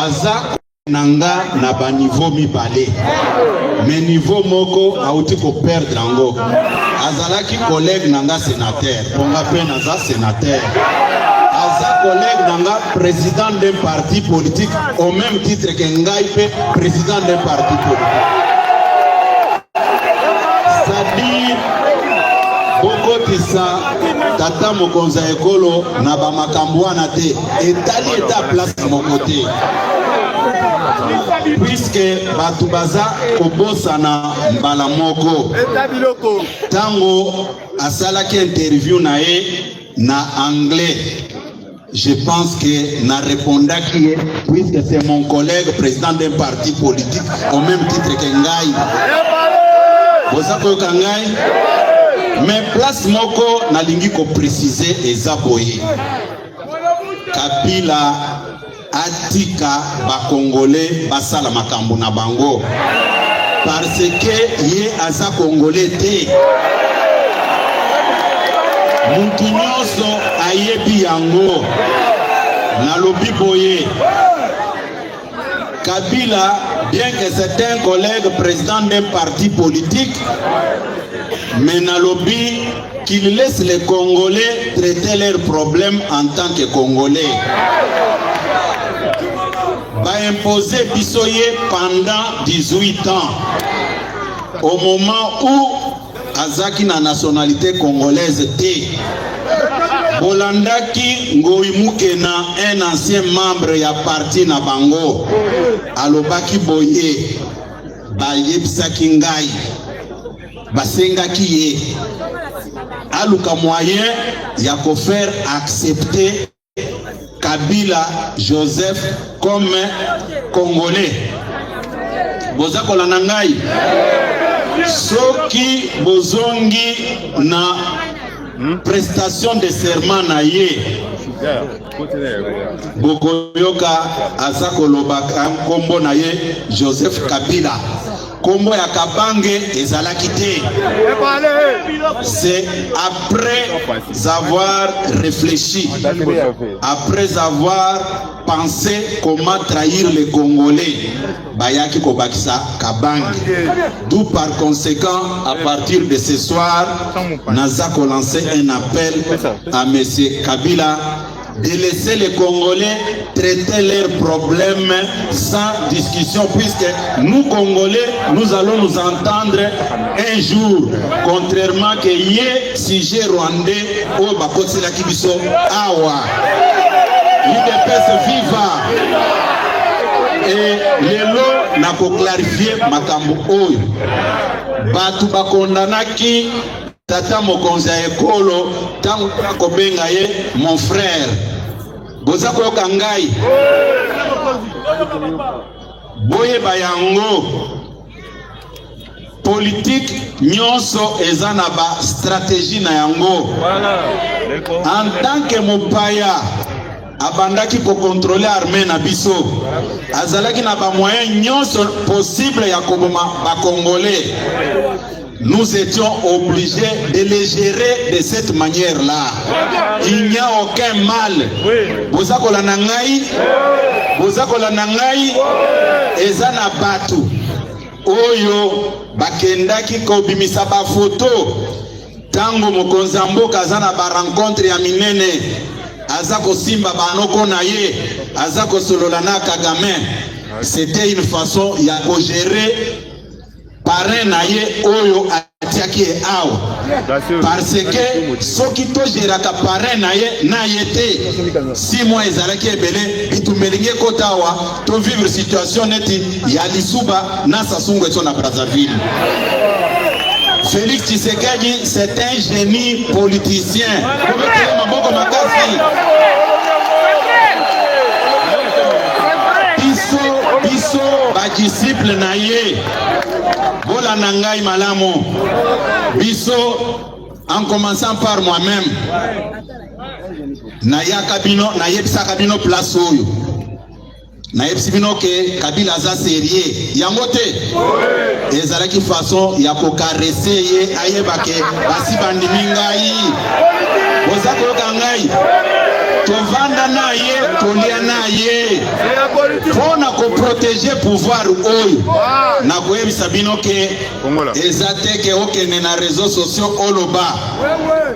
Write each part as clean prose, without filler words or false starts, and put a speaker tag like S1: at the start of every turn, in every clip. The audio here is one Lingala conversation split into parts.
S1: aza nanga na ba niveau mibale mais niveau moko auti ko perdre ngo azalaki collègue nanga sénateur ponga pe naza sénateur aza collègue nanga président d'un parti politique au même titre que ngai pe président d'un parti politique, c'est-à-dire boko tisa tata mokonza ekolo na ba makambo wana te etali eta place mon côté puisque batu baza kobosana mbala moko tango asalaki interview na ye na anglais. Je pense que na répondaki puisque c'est mon collègue président d'un parti politique au même titre que ngai boza koyoka ngai mais place moko nalingi ko préciser eza boye Kabila atika ba congolais basala makambo na bango parce que ye aza congolais te mutu nyonso ayebi yango nalobi boye Kabila, bien que c'est un collègue président d'un parti politique, mais nalobi qu'il laisse les Congolais traiter leurs problèmes en tant que Congolais. Va imposer Bissoye pendant 18 ans. Au moment où Azaki na nationalité congolaise T. Bolandaki Ngoimukena, un ancien membre ya parti na bango, alobaki boye, bayebisaki ngai, basengaki ye, aluka moyen ya ko faire accepter Kabila Joseph comme Congolais. Boza kolanda ngai, soki bozongi na prestation de serment na ye bokoyoka aza kolobaka kombo na ye Joseph Kabila, kombo ya Kabange ezalaki te. C'est après avoir réfléchi, après avoir pensé comment trahir les Congolais, bayaki kobakisa Kabange. D'où par conséquent, à partir de ce soir, Nazako lancer un appel à monsieur Kabila de laisser les Congolais traiter leurs problèmes sans discussion, puisque nous Congolais, nous allons nous entendre un jour, contrairement que yé sujet rwandais au bakotsi la kibiso awa l'UDPS viva et lelo na ko clarifier makambo oyo batu bakondanaki tata mokonzi ya ekolo tangu kobenga ye mon frère. Boza koyoka ngai boye bayango politique nyonso eza na ba stratégie na yango. En tant que mopaya abandaki ko contrôler armée na biso, azalaki na ba moyen nyonso possible ya koboma ba Congolais. Nous étions obligés de les gérer de cette manière-là. Il n'y a aucun mal. Bozako la nangai, ezana batu. Oyo bakendaki kobimisa ba photo. Tango mokonza mboka azana ba rencontre ya minene. Azako simba banoko na ye, azako solola na Kagame. C'était une façon ya ko gérer parrain na ye oyo atiaki awa, parce que soki to geraka parrain na ye te 6 mois ezalaki ebele bitumelinge kotawa to vivre situation neti ya lisuba na sasungo eto na Brazzaville. Félix Tshisekedi, c'est un génie politicien. Biso ba disciple na ye bola nangai malamo biso, en commençant par moi-même, naya kabino na yebisa kabino place oyo na yebisi bino ke Kabila za sérieux yango te ezalaki façon ya ko caresser ye ayeba ke basi bandimi ngai boza koyoka ngai tovanda na ye tolia na ye pona ko protéger pouvoir oyo na koyebisa bino ke ezate ke okene na réseaux sociaux oloba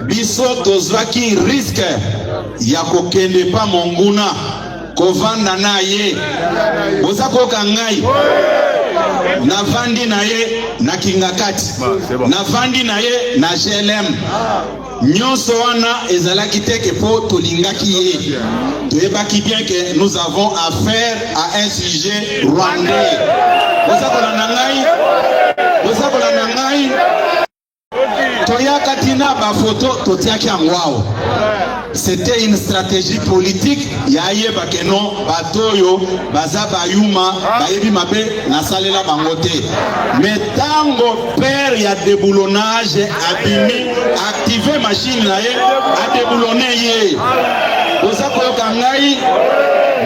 S1: biso tozwaki risque ya kokende pa monguna kovanda na ye boza koyoka ngai navandi na ye na Kingakati navandi na ye na GLM nyonso wana ezalaki teke po tolingaki ye toyebaki bien que nous avons affaire à un sujet rwandais boza kolanda ngai toyaka tina ba photo totiaki yango awa. C'était une stratégie politique ya yeba ke non batoyo baza bayuma bayebi mabe na salela bangote mais tango père ya déboulonnage abimi activer machine na ye a déboulonner ye oza koyoka ngai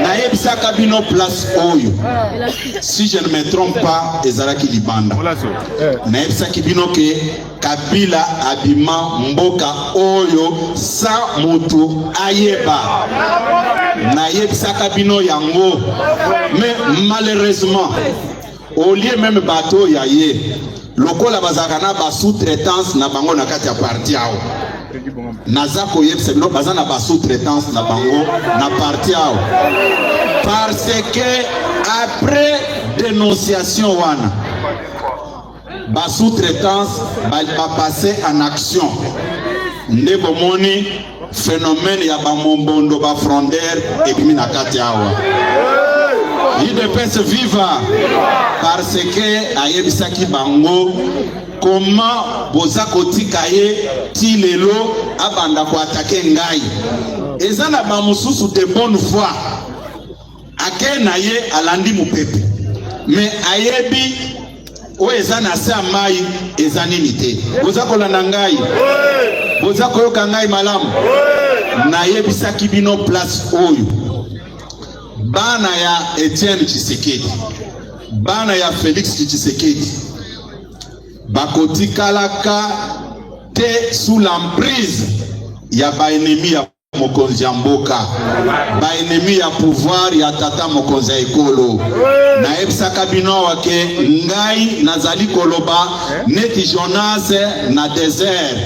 S1: na yebisaka bino place oyo si je ne me trompe pas ezalaki libanda na yebisaki bino ke Kabila abima mboka oyo sa mutu ayeba na yebisaka bino yango mais malheureusement au lieu même bateau ya ye lokola bazaka na ba sous-traitance na bango na kati ya parti ao naza koyebisa bino baza na ba sous-traitance na bango na parti ao parce que après dénonciation wana ba sous-traitance va passer en action. Nde bomoni phénomène ya ba mombondo ba frondeur et puis na kati awa. IDPS viva parce que ayebisaki bango comment boza kotika ye ti lelo abanda ko attaquer ngai. Eza na ba mususu de bonne foi. Ake na ye alandi mupepe. Mais ayebi oyo eza na se ya mai eza nini te boza kolanda ngai boza koyoka ngai malamu nayebisaki bino place oyo bana ya Etienne Tshisekedi bana ya Félix Tshisekedi bakotikalaka te sous l'emprise ya baennemi ya mokonzi ya mboka baennemi ya pouvoir ya tata mokonzi ya ekolo na ebisaka bino wake ngai nazali koloba neti Jonas na désert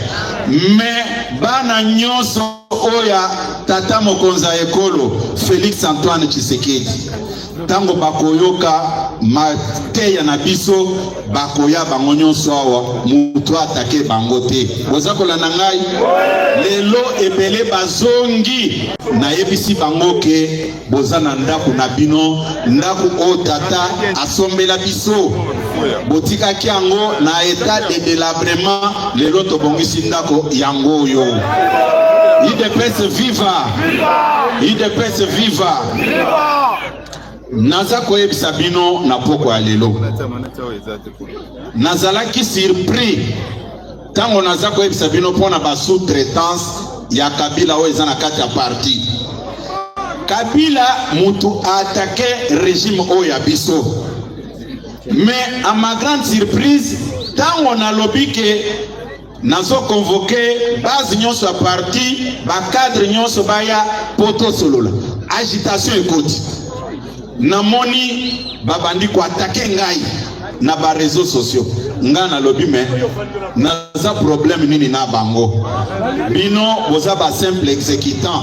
S1: mais bana nyonso oya tata mokonzi ya ekolo Félix Antoine Tshisekedi tango bakoyoka mateya na biso bakoya bango nyonso awa mutu atake bango te boza kolanda ngai lelo ebele bazongi na yebisi bango ke boza na ndako na bino ndako o tata asombela biso botikaki yango na état de délabrement lelo tobongisi ndako yango oyo IDPS viva IDPS viva naza koyebisa bino na poko ya lelo nazalaki surpris tango naza koyebisa bino mpona ba sous-traitance ya Kabila oyo eza na kati ya parti Kabila mutu attaqué régime oyo ya biso mais à ma grande surprise tango nalobi ke nazo convoqué base nyonso ya parti ba cadre nyonso baya poto solola agitation ekoti namoni babandi ko attaquer ngai na ba réseaux sociaux nga na lobi me naza problème nini na bango bino boza ba simple exécutant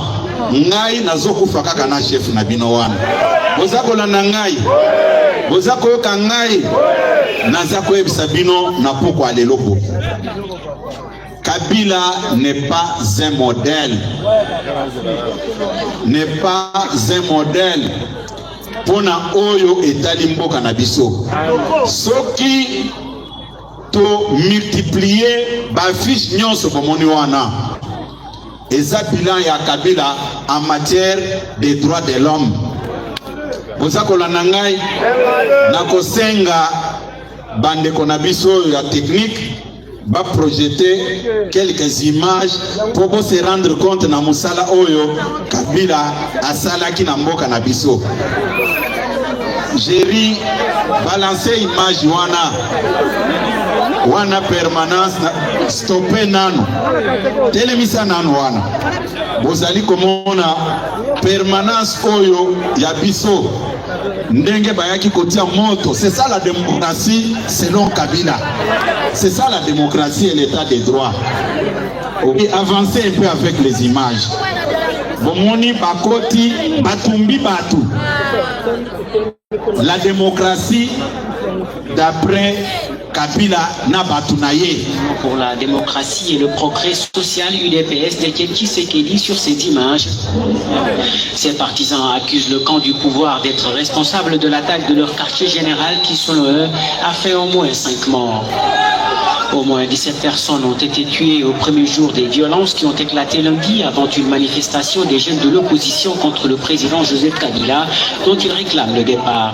S1: ngai nazo kufa kaka na chef na bino wana boza kolanda ngai boza koyoka ngai naza koyebisa bino na poko aleloko Kabila n'est pas un modèle n'est pas un modèle pona oyo etali mboka na biso soki to multiplier ba fiche nyonso bomoni wana eza bilan ya Kabila en matière des droits de l'homme boza kolanda ngai na kosenga bandeko na biso ya technique va projeter quelques images pour se rendre compte na musala oyo Kabila asalaki na mboka na biso. Jéri balancer image wana permanence stopper nano telemisa nano wana bozali komona permanence oyo ya biso ndenge bayaki kotia moto. C'est ça la démocratie selon Kabila. C'est ça la démocratie et l'état des droits. Et avancez un peu avec les images. Bomoni bakoti batumbi batu. La démocratie d'après Kabila n'a batunaye.
S2: Pour la démocratie et le progrès social, UDPS détient Tshisekedi sur cette image. Ses partisans accusent le camp du pouvoir d'être responsable de l'attaque de leur quartier général qui, selon eux, a fait au moins 5 morts. Au moins 17 personnes ont été tuées au premier jour des violences qui ont éclaté lundi avant une manifestation des jeunes de l'opposition contre le président Joseph Kabila, dont ils réclament le départ.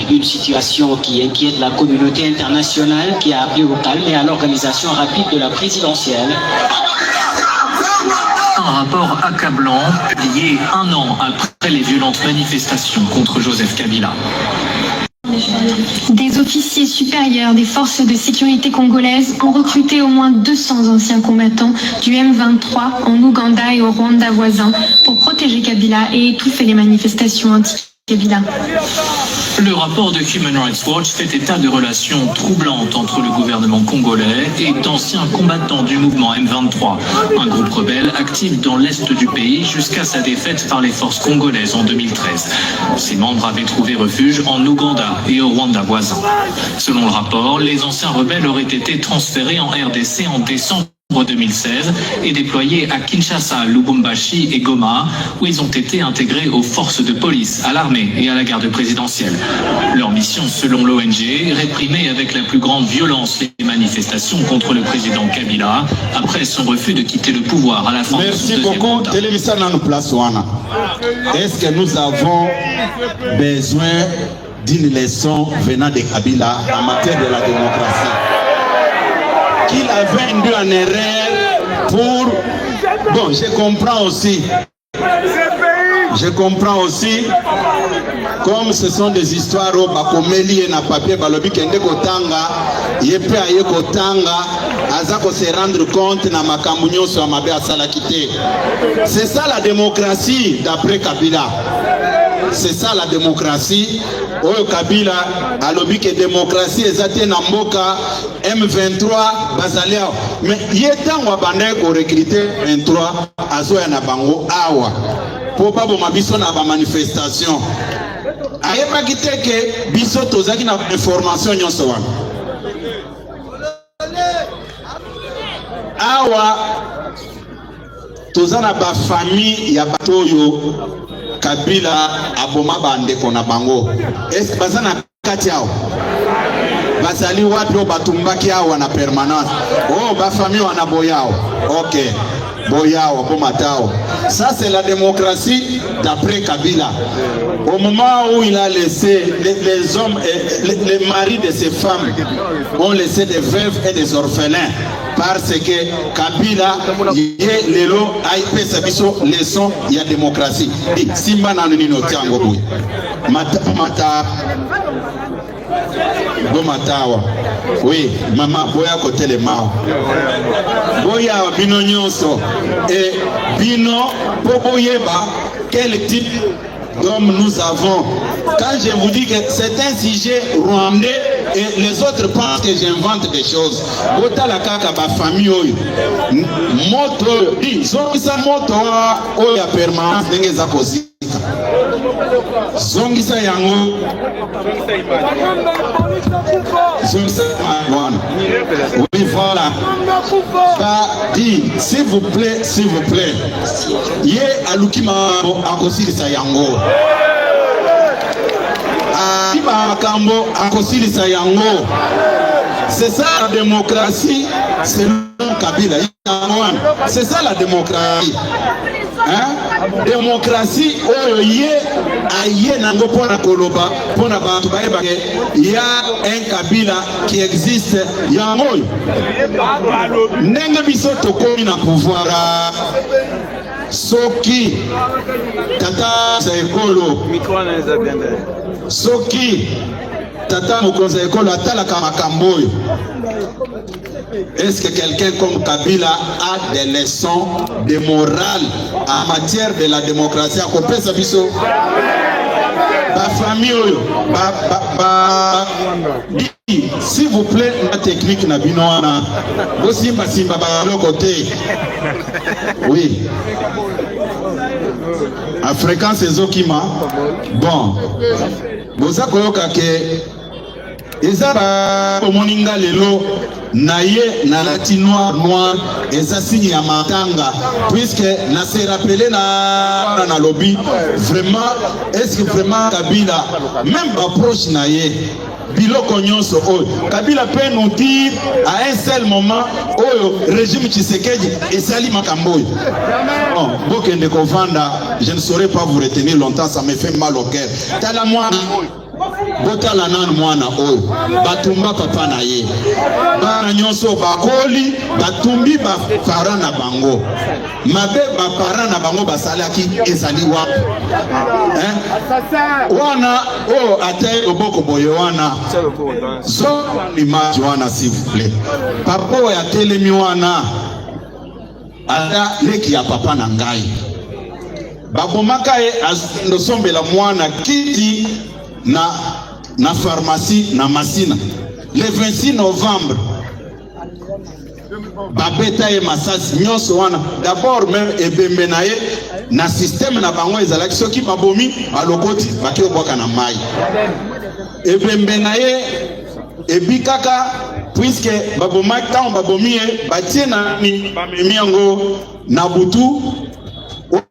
S2: Une situation qui inquiète la communauté internationale qui a appelé au calme et à l'organisation rapide de la présidentielle.
S3: Un rapport accablant publié 1 an après les violentes manifestations contre Joseph Kabila.
S4: Des officiers supérieurs des forces de sécurité congolaises ont recruté au moins 200 anciens combattants du M23 en Ouganda et au Rwanda voisin pour protéger Kabila et étouffer les manifestations anti-Kabila.
S3: Le rapport de Human Rights Watch fait état de relations troublantes entre le gouvernement congolais et d'anciens combattants du mouvement M23, un groupe rebelle actif dans l'est du pays jusqu'à sa défaite par les forces congolaises en 2013. Ses membres avaient trouvé refuge en Ouganda et au Rwanda voisin. Selon le rapport, les anciens rebelles auraient été transférés en RDC en décembre 2016 et déployés à Kinshasa, Lubumbashi et Goma, où ils ont été intégrés aux forces de police, à l'armée et à la garde présidentielle. Leur mission, selon l'ONG, réprimer avec la plus grande violence les manifestations contre le président Kabila après son refus de quitter le pouvoir à la fin de son deuxième mandat.
S1: Est-ce que nous avons besoin d'une leçon venant de Kabila en matière de la démocratie? Qu'il avait induit en erreur pour... Bon, je comprends aussi. Comme ce sont des histoires où bakomeli et na papier balobi kende kotanga yepe aye kotanga azako se rendre compte na makambu nyonso ya mabe asala kite. C'est ça la démocratie d'après Kabila. C'est ça la démocratie. Oyo Kabila alobi que démocratie ezate na mboka M23 bazalia. Mais yetango abandai ko recruter 23 azoya na bango awa. Po babo mabiso na ba manifestation. Ayeba kiteke biso tozaki na information nyonso wana. Awa tozana ba famille ya batoyo Kabila aboma bandeko na bango. Est-ce que bazana kati yao? Bazali wapi batumbaki awa na permanence? Oh, ba famille wana boyao. OK. Boyao bomatao. Ça c'est la démocratie d'après Kabila. Au moment où il a laissé les hommes et les maris de ces femmes ont laissé des veuves et des orphelins parce que Kabila yé lelo aipesa biso leçon ya démocratie. Simba na nino tiango boy. Mata Bomatawa. Oui, maman boya côté les mao. Boya bino nyonso et bino poboyeba quel type d'homme nous avons. Quand je vous dis que c'est un sujet rwandais et les autres pensent que j'invente des choses. Ota la kaka ba famille oyo. Moto, zongisa moto oyo ya permanence ndenge za kozika. Zongisa yango. Zongisa yango. Oui, voilà. Ça dit, s'il vous plaît. Ye aluki mambo akosilisa yango. Makambo akosilisa yango. C'est ça la démocratie selon Kabila. C'est ça la démocratie. Hein? Démocratie oyo ye aye nango pona koloba pona bantu baeba ke ya un Kabila qui existe yango. Ndenge biso tokomi na pouvoir soki tata sa ekolo soki tata mokonzi ekolo atalaka makambo oyo. Est-ce que quelqu'un comme Kabila a des leçons de morale en matière de la démocratie à Kopesa biso? famille oyo s'il vous plaît la technique na bino wana bosimba simba ba côté oui à fréquence ezokima bon boza koyoka ke eza ba moninga lelo na ye na lati noir eza signe ya matanga puisque na se rappeler na lobby vraiment est-ce que vraiment Kabila même approche na ye biloko nyonso oyo Kabila peut nous dire à un seul moment oyo régime Tshisekedi esali makambo oyo bon bokende kovanda je ne saurais pas vous retenir longtemps, ça me fait mal au cœur tala mwana botala nanu mwana oyo batumba papa na ye bana nyonso bakoli batumbi bapara na bango mabe bapara na bango basalaki ezali wapi wana oyo ate oboko boye wana zo image wana s'il vous plaît papa oyo atelemi wana ata leki ya papa na ngai babomaka ye azosombela mwana kiti na pharmacie na Masina le 26 novembre babeta ye masasi nyonso wana d'abord même ebembe na ye na système na bango ezalaki soki babomi balokoti baki obwaka na mai ebembe na ye ebikaka puisque babomaki ntango babomi ye batie na bamemi yango na butu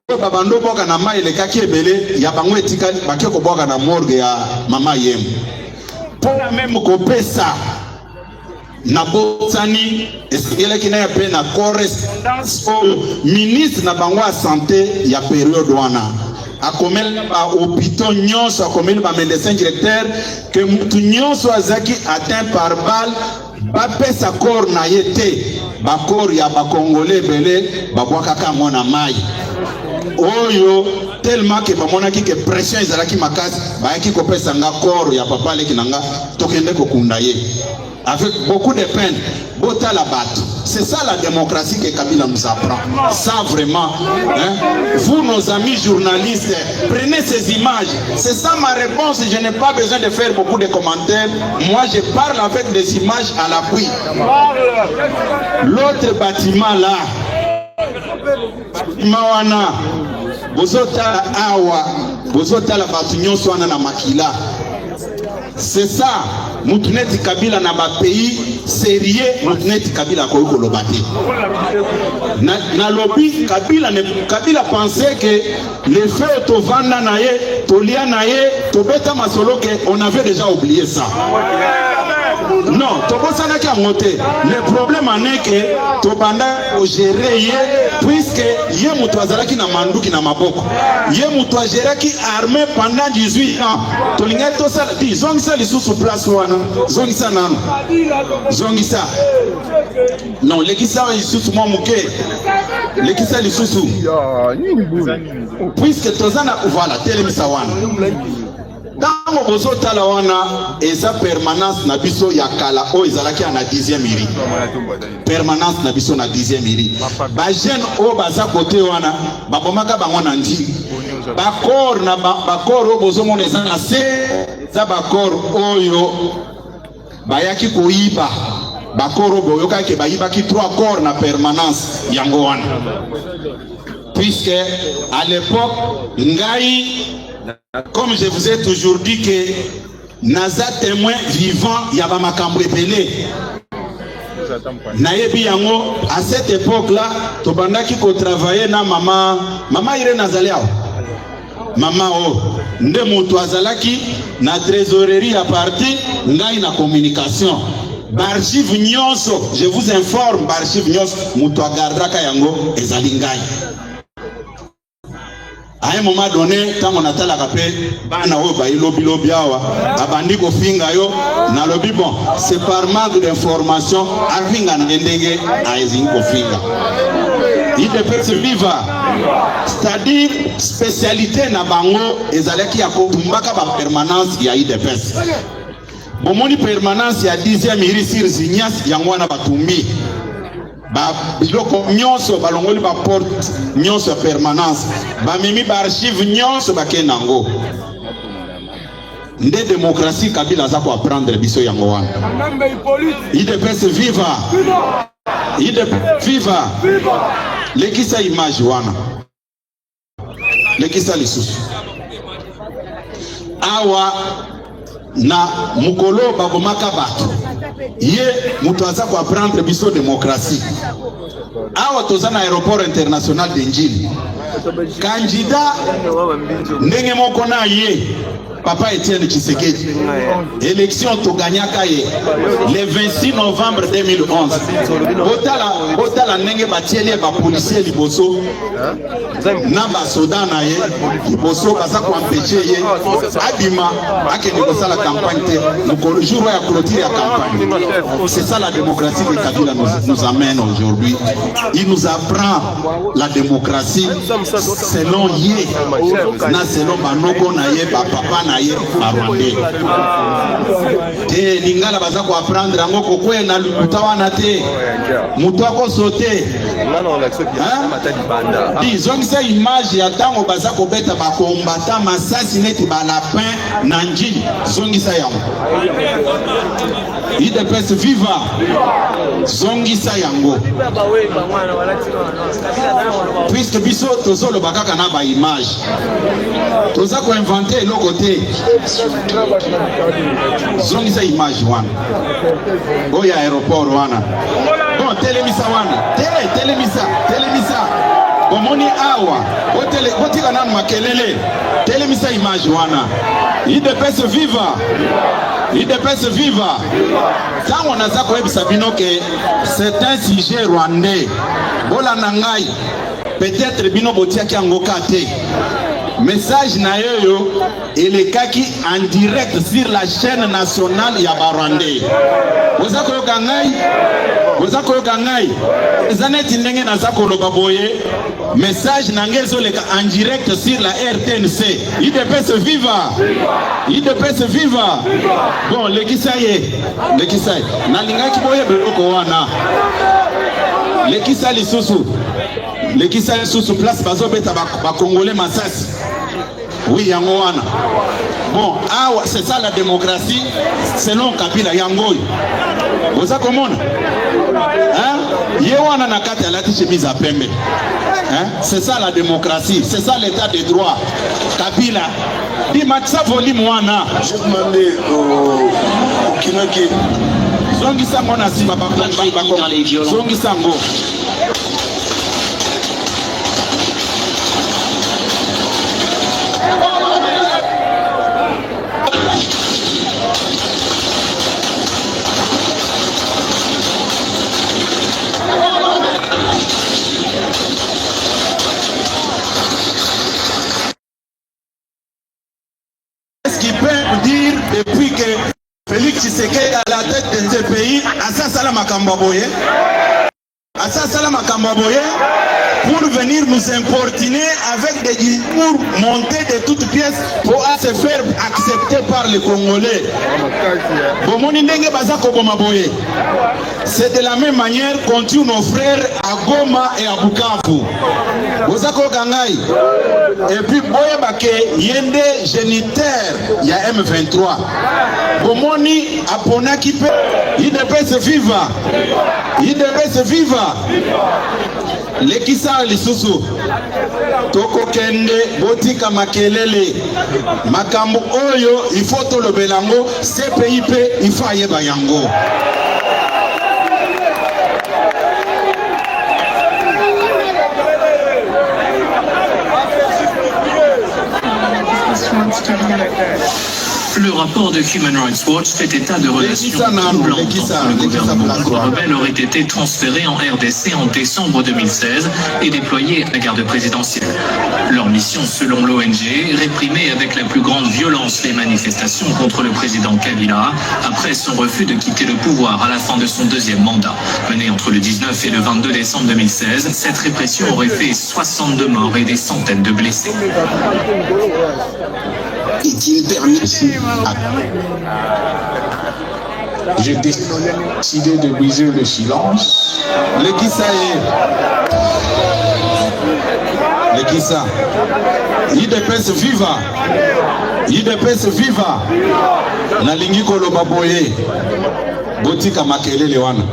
S1: babando boka na mai lekaki ebele ya bango etikali baki koboka na morgue ya mama yemu pona même kopesa na botani esengelaki na ya pe na correspondance oyo ministre na bango ya santé ya période wana akomeli ba hôpitaux nyonso akomeli ba médecin directeur que mutu nyonso azaki atteint par balle bapesa corps na ye te bakor ya bakongolais ebele babwakaka ngo na mai oyo tellement que bamonaki que pression ezalaki makasi bayaki kopesa nga corps ya papa leki nanga tokende kokunda ye avec beaucoup de peine botala bato. C'est ça la démocratie que Kabila nous apprend. Ça vraiment, hein? Vous nos amis journalistes, prenez ces images. C'est ça ma réponse, je n'ai pas besoin de faire beaucoup de commentaires. Moi je parle avec des images à l'appui. L'autre bâtiment là, Mawana, bozota awa, bozota la bâtiment soana na makila. C'est ça, Moutouneti Kabila na ba pays sérieux, Moutouneti Kabila koyoko lobate. Na lobby Kabila pensait que le fait to vanda na ye, to lia na ye, to beta masolo que on avait déjà oublié ça. Non, tokosana ki amote. Le problème en est que tobanda o gérer ye puisque ye mutu azalaki na manduki na maboko. Ye mutu azeraki armée pendant 18 ans. Tolinga to sala di zongisa lisusu place wana. Zongisa nanu. Zongisa. Non, lekisa lisusu mo muke. Lekisa lisusu. Puisque tozana voilà, telemisa wana. Dans bozo talawana eza permanence na biso ya kala o ezalaki na 10e miri. Permanence na biso na 10e miri. Ba jeune o baza côté wana babomaka bango na ndi. Ba corps na ba corps o bozo mona eza na se za ba corps oyo bayaki koyiba. Ba corps boyoka ke bayiba ki 3 corps na permanence yango wana. Puisque à l'époque ngai comme je vous ai toujours dit que naza témoin vivant yaba makambo ebele nayebi yango à cette époque là tobandaki ko travailler na mama ire nazali awa mama o nde moto azalaki na trésorerie à parti ngai na communication barchive nyonso je vous informe barchive nyonso moto agardaka yango ezali ngai. À un moment donné, quand on a fait la rapé, bana o ba ilobi awa, abandi ko finga yo, na lobi bon, c'est par manque d'information, avinga ndenge na ezin ko finga. Il peut se vivre, c'est-à-dire spécialité na bango ezalaki ya ko tumbaka ba permanence ya IDPS. Bomoni permanence ya 10e iri sur Zignas yango na batumbi. Ba biloko nyonso balongoli ba porte nyonso permanence ba mimi ba archive nyonso ba kenango Nde démocratie Kabila za ko apprendre biso yango wana. UDPS viva. UDPS viva. Lekisa image wana. Lekisa lisusu. Awa na mukolo bakomaka bato. Ye mutu aza ko apprendre biso démocratie. Awa toza na aéroport international de Njili. Candidat ndenge moko na ye Papa Etienne Tshisekedi. Élection to gagnaka ye le 26 novembre 2011. Botala ndenge batieli ba policier liboso na ba soda na ye liboso baza ko empêcher ye abima akende kosala campagne te le jour ya clôture ya campagne. C'est ça la démocratie que Kabila nous amène aujourd'hui. Il nous apprend la démocratie selon ye na selon banoko na ye ba papa na ye Rwandais. Te lingala baza ko apprendre ngo kokwe na lutawana te mutu ako sauter. Disons que c'est image ya tango baza ko beta ba combattant masasi neti ba lapin na Njili zongisa yango. UDPS viva zongisa yango. Puisque biso tozolo bakaka na ba image. Toza ko inventer eloko te. Zongisa image wana. Oya aéroport wana. Bon telemisa wana. Telemisa. Bomoni awa. Botika nanu makelele. Telemisa image wana. UDPS viva. UDPS viva. Quand on a ça comme Sabino que c'est un sujet rwandais. Bola nangai. Peut-être bino botia ki angokate. Message na yo il est kaki en direct sur la chaîne nationale ya Rwandais. Vous avez kangai. Zaneti ndenge na zako loba boye. Message nangezo leka en direct sur la RTNC. UDPS viva. UDPS viva. Bon, lekisa. Na lingaki boye beloko wana. Lekisa lisusu. Lekisa lisusu place bazo beta ba Congolais masasi. Oui, yango wana. Bon, c'est ça la démocratie selon Kabila yangoy. Vous avez comment? Hein? Yewana na kati alati chemise à pembe. Hein? C'est ça la démocratie, c'est ça l'état de droit. Kabila di matsa volume wana. Je demandais au Kinaki. Zongi sango na sima ba
S2: dans les violons.
S1: Zongi sango. Est-ce qu'il peut dire depuis que Félix Tshisekedi est à la tête de ce pays, Assa Salama Kambaboye, pour venir nous importuner avec des discours montés de toutes pièces pour se faire accepter par les Congolais. C'est de la même manière qu'on tue nos frères à Goma et à Bukavu. Et puis boye bake yende géniteur il y a M23. Bomoni apona qui peut UDPS viva. UDPS viva. Lekisa lisusu toko kende botika makelele makambo oyo il faut to lobelango CPIP il faut ayeba yango.
S3: Le rapport de Human Rights Watch fait état de relations troublantes entre le gouvernement rebelle aurait été transféré en RDC en décembre 2016 et déployé à la garde présidentielle. Leur mission, selon l'ONG, réprimer avec la plus grande violence les manifestations contre le président Kabila après son refus de quitter le pouvoir à la fin de son deuxième mandat. Mené entre le 19 et le 22 décembre 2016, cette répression aurait fait 62 morts et des centaines de blessés.
S5: Est-il permis ici? J'ai décidé de briser le silence.
S1: Lekisa. UDPS viva. IDPS viva. Nalingi koloba boye. Botika makelele wana.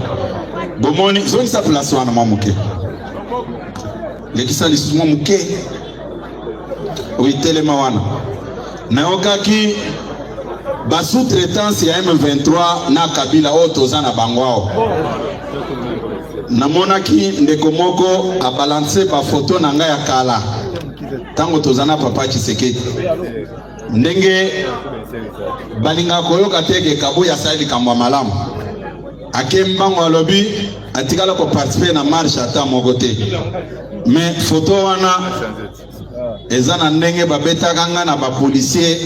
S1: Bomoni zoni sa place wana mamuke. Lekisa lisumo muke. Telema wana. Naokaki ba sous-traitance ya M23 na Kabila otoza na bangwao. Namonaki ndeko moko a balancer ba photo na nga ya kala. Tango tozana papa Tshisekedi. Ndenge balinga koyoka teke kabo ya sali kambwa malamu. Akembango alobi atikala ko participer na marche ata mogote. Mais photo wana ezana ndenge babeta kanga na ba policier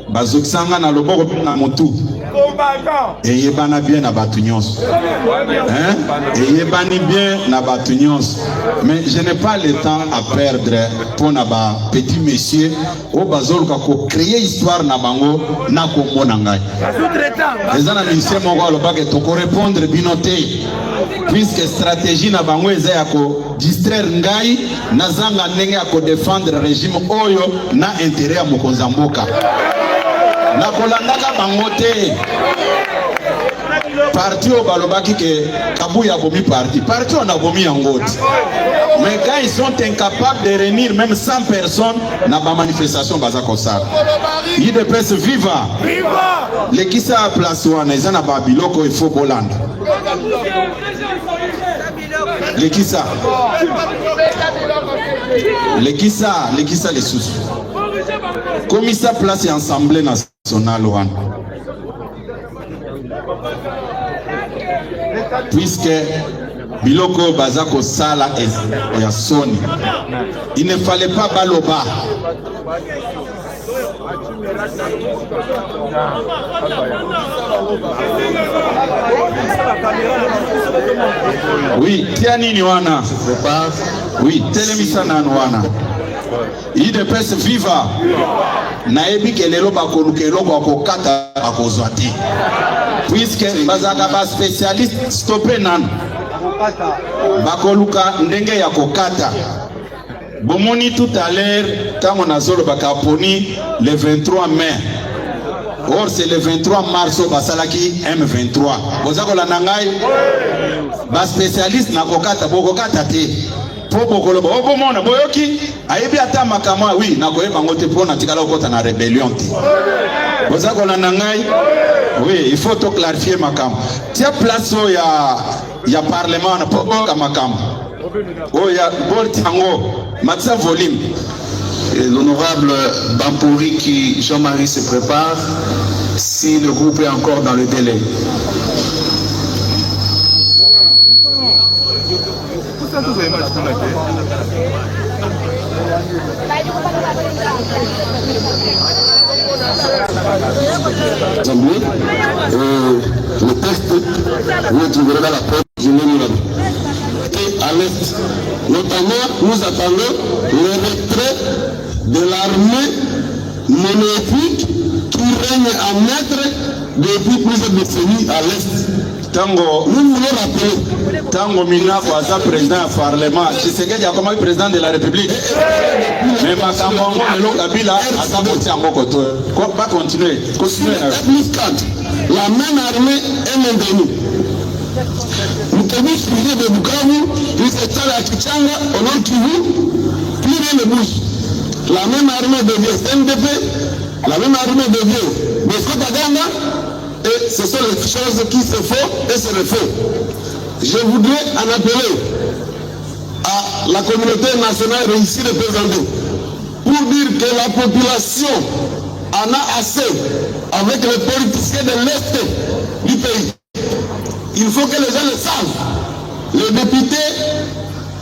S1: bazokisanga na loboko na motu. Eyebana bien na batu nyonso. Eyebani bien na batu nyonso. Mais je n'ai pas le temps à perdre pour na ba petit monsieur o bazoluka ko créer histoire na bango na kombo na ngai. Ezana ministère moko alobaka to ko répondre binote. Puisque stratégie na bango eza ya ko distraire ngai na zanga ndenge ya ko défendre régime oyo na intérêt ya mokonzi mboka. Na kolandaka bango te. Parti au balobaki que Kabouya bomi parti. Parti on a bomi yango. Mais quand ils sont incapables de réunir même 100 personnes na ba manifestation baza kosa. IDPS viva. Viva. Lekisa place wana ezana ba biloko il faut bolanda. Lekisa les sous. Commissaire place et assemblée nationale wana. Puisque biloko bazako sala ya soni. Il ne fallait pas baloba. Oui, tianini wana. Oui, telemisa nanu wana. IDPS viva. Naebi kelelo bakolukelo bakokata bakozwati. Puisque bazaka ba spécialiste stopper nan. Bakoluka ndenge ya kokata. Bomoni tout à l'heure tango nazolo bakaponi le 23 mai. Or c'est le 23 mars au basalaki M23. Bozako la nangai ba spécialiste na kokata bokokata te. Po bokoloba obomona boyoki ayebi ata makama oui na koyeba ngote pona tikala okota na rébellion te. Bozako la nangai oui, il faut tout clarifier makam. Tia place ya parlement na poka makam. Oh ya boltango matsa volume.
S5: L'honorable Bampouri Jean-Marie se prépare si le groupe est encore dans le délai.
S6: Le texte, vous trouverez dans la porte du Némurab. Et à l'est, notamment, nous attendons le retrait de l'armée monolithique qui règne en maître depuis plusieurs décennies à l'est.
S1: Tango,
S6: nous voulons rappeler.
S1: Tango Mina Kwaza, président du Parlement, Tshisekedi a comme président de la République. Mais Makambo, le Kabila, a saboté en Mokoto. Pas continuer. Continuer.
S6: La même armée est maintenue. Nous tenons suivi de Bukavu, puisque ça la Kichanga, au nom Kivu, plus rien ne bouge. La même armée devient CNDP, la même armée devient Beskotaganda, et ce sont les choses qui se font et se refont. Je voudrais en appeler à la communauté nationale ici représentée pour dire que la population en a assez avec les politiciens de l'Est du pays. Il faut que les gens le savent. Les députés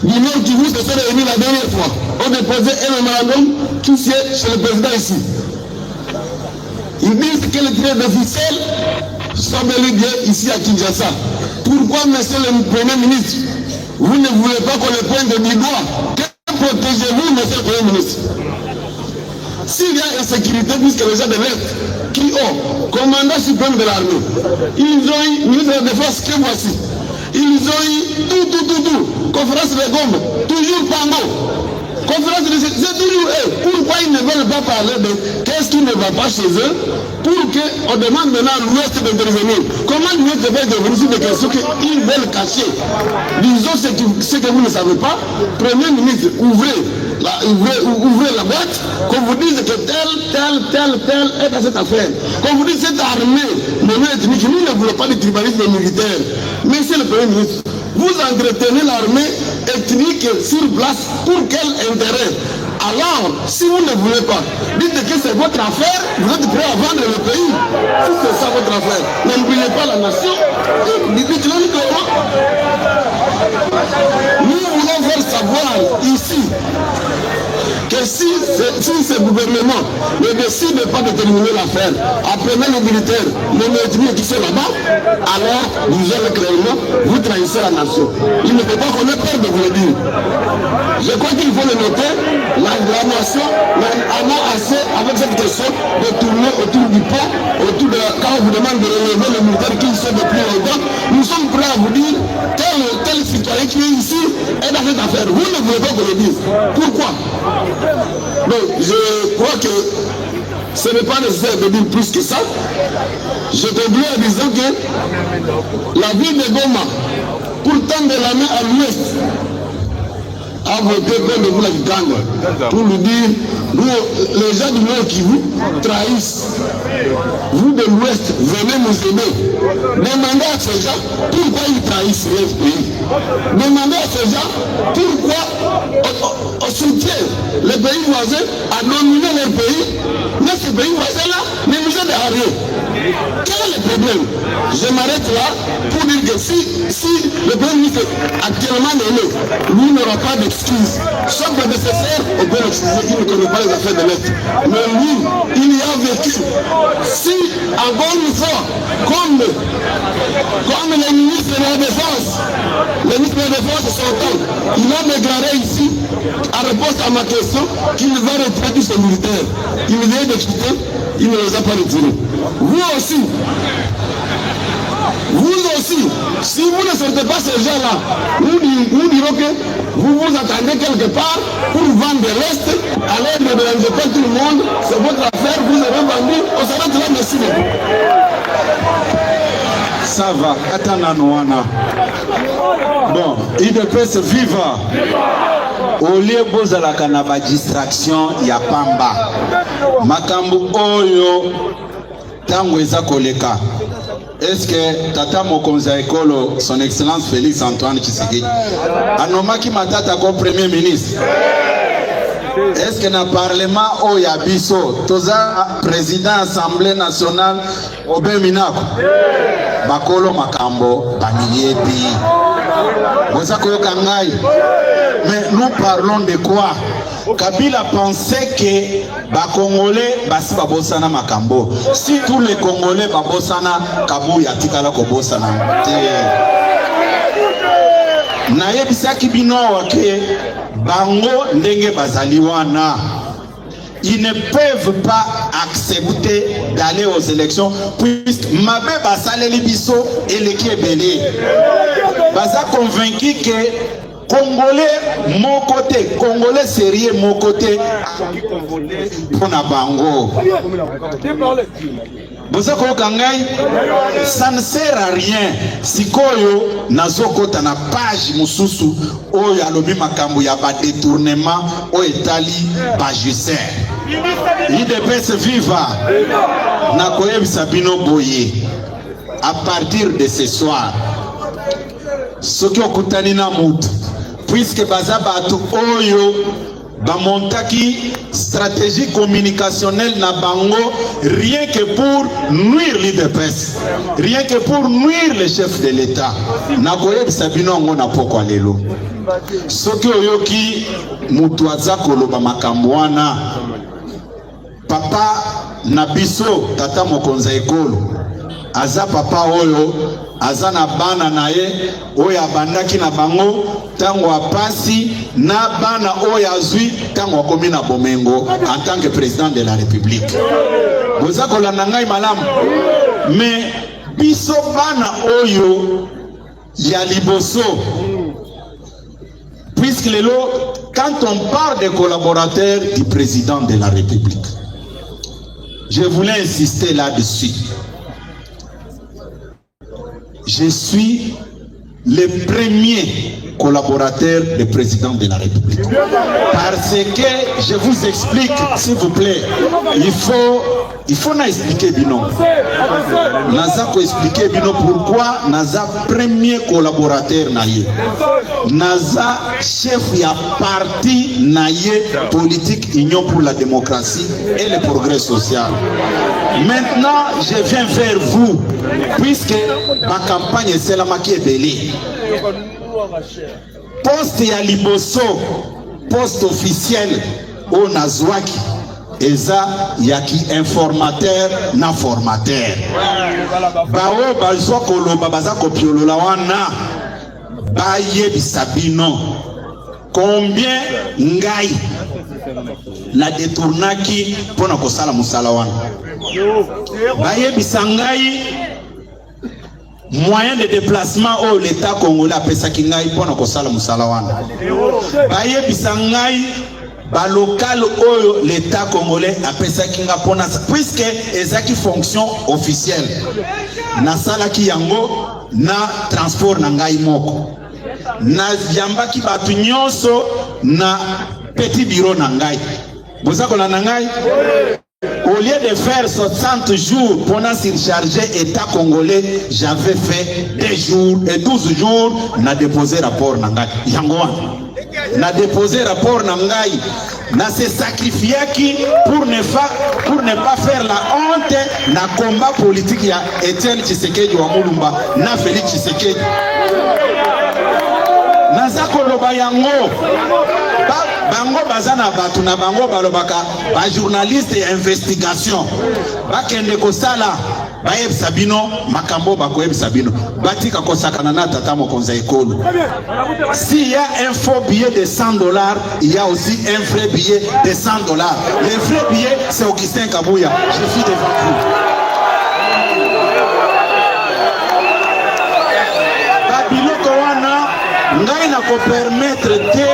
S6: du Nord Kivu se sont réunis la dernière fois, ont déposé un mémorandum qui siège chez le président ici. Ils disent que les traits officiels sont délégués ici à Kinshasa. Pourquoi, monsieur le Premier ministre, vous ne voulez pas qu'on le pointe du doigt? Que protégez-vous, monsieur le Premier ministre? S'il y a insécurité, puisque les gens de l'Est qui ont commandant suprême de l'armée, ils ont eu ministre de la Défense que voici, ils ont eu tout, conférence de Gombe, toujours Pango, conférence de c'est toujours eux. Pourquoi ils ne veulent pas parler de qu'est-ce qui ne va pas chez eux pour qu'on demande maintenant à l'Ouest d'intervenir. Comment l'Ouest va intervenir sur des questions qu'ils veulent cacher? Disons ce que vous ne savez pas. Premier ministre, ouvrez la boîte, qu'on vous dise que tel est dans cette affaire. Qu'on vous dise cette armée non ethnique, nous ne voulons pas de tribalisme militaire. Monsieur le Premier ministre, vous entretenez l'armée ethnique sur place pour quel intérêt? Alors, si vous ne voulez pas, dites que c'est votre affaire, vous êtes prêt à vendre le pays. Si c'est ça votre affaire, n'oubliez pas la nation. Dites-le comment. Nous voulons faire savoir ici que si ce gouvernement ne décide pas de terminer l'affaire, apprenez les militaires, les ethnies qui sont là-bas, alors vous allez clairement, vous trahissez la nation. Il ne peut pas qu'on ait peur de vous le dire. Je crois qu'il faut le noter, la nation en a assez avec cette question de tourner autour du pot, autour de quand on vous demande de relever les militaires qui sont depuis longtemps. Nous sommes prêts à vous dire tel citoyen qui est ici est dans cette affaire. Vous ne voulez pas qu'on le dise. Pourquoi? Donc, je crois que ce n'est pas nécessaire de dire plus que ça. Je conclue en disant que la ville de Goma, pour tendre la main à l'ouest, a voté contre vous la Kikanga pour lui dire, nous, les gens du Nord qui vous trahissent. Vous de l'Ouest, venez nous aider. Demandez à ces gens pourquoi ils trahissent le pays. Demandez à ces gens pourquoi on soutient les pays voisins à dominer leur pays. Mais ces pays voisins-là ne nous aident à rien. Quel est le problème? Je m'arrête là pour dire que si le Premier ministre actuellement nommé, lui n'aura pas d'excuses. Chaque nécessaire, on peut l'excuser, il ne connaît pas les affaires de l'Est. Mais lui, il y a vécu. Si, encore une fois, comme le ministre de la Défense, sortant, il a déclaré ici, en réponse à ma question, qu'il va retirer tous ses militaires. Il vient d'expliquer, il ne les a pas retirés. Vous aussi, si vous ne sortez pas ces gens-là, nous dirons que vous vous attendez quelque part pour vendre l'Est, allez ne dérangez pas tout le monde, c'est votre affaire, vous avez vendu, on s'arrête là, merci beaucoup.
S1: Ça va, Katananoana. Bon, IDPS viva. Au lieu bozalaka na ba distraction ya pamba. Makambu oyo tango eza koleka. Est-ce que Tata Mokonza Ekolo, son Excellence Félix Antoine Tshisekedi, anomaki matata comme Premier ministre? Est-ce que dans le Parlement au Yabiso, toza président Assemblée nationale au Beminako, Bakolo Makambo, Bamiyebi, Bozako Kangai? Mais nous parlons de quoi? Kabila pensait que les Congolais basi babosana makambo. Si tous les Congolais babosana, Kabou yatikala kobosana. Nayebisaki bino wake bango ndenge bazaliwana. Ils ne peuvent pas accepter d'aller aux élections puisque Mabé Basaleli Biso et l'équipe belé. Baza convaincu que Congolais, mon côté, Congolais sérieux, mon côté, pour Nabango. Ça ne sert à rien. Si Koyo, Nazoko, na page Mususu, Oyo, Alobi Makambu, Yaba détournement, O Etali, Bajusser. IDPS viva. Nakoyebi Sabino Boye. À partir de ce soir, ce qui okutani na mutu. Puisque Bazabatu Oyo, Bamontaki, stratégie communicationnelle na bango, rien que pour nuire l'IDPS, rien que pour nuire le chef de l'État. Nakoye Sabino Ngona Pokwa Lelo. Soki Oyoki, Mutuaza Koloba Makamwana, Papa Nabiso, Tata Mokonza Ekolo, Aza Papa Oyo, Aza na bana naye, Oya bandaki na bango, tango apasi na bana oya zui tango akomi na bomengo en tant que président de la République. Boza kolanda ngai malamu. Mais biso bana oyo ya liboso, puisque Puisque quand on parle des collaborateurs du président de la République, je voulais insister là-dessus. Je suis le premier collaborateur du président de la République. Parce que, je vous explique, s'il vous plaît, il faut expliquer Bino. Naza ko expliquer Bino pourquoi Naza premier collaborateur naye. Naza chef ya parti naye politique Union pour la démocratie et le progrès social. Maintenant, je viens vers vous, puisque ma campagne c'est la maquille belé. Poste ya liboso, poste officiel au Nazwaki, eza yaki informateur na formateur. Bao bazwa koloba baza kopiolola wana baye bisabino. Combien ngai la détournaki pona kosala musala wana. Baye bisangai moyen de déplacement au l'État congolais apesa kingai pona kosala musala wana. Baye bisangai ba local au l'État congolais apesa kinga pona puisque ezaki fonction officielle. Na sala ki yango na transport na ngai moko. Na yambaki batu nyonso na petit bureau na ngai. Bozako na ngai. Au lieu de faire 60 jours pour surcharger État congolais, j'avais fait 2 jours et 12 jours, n'a déposé rapport Nangai. Yangoan. N'a déposé rapport Nangai. N'a se sacrifié qui pour ne pas faire la honte na combat politique ya Etienne Tshisekedi wa Mulumba na Félix Tshisekedi. Nazako loba yango. Bango bazana batu na bango balobaka ba journaliste et investigation bakende kosala baeb sabino makambo bakoeb sabino batika kosakana na tata mokonza ekolo. S'il y a un faux billet de $100, il y a aussi un vrai billet de $100. Le vrai billet c'est Augustin Kabouya. Je suis devant vous. Babiloko wana ngai na ko permettre te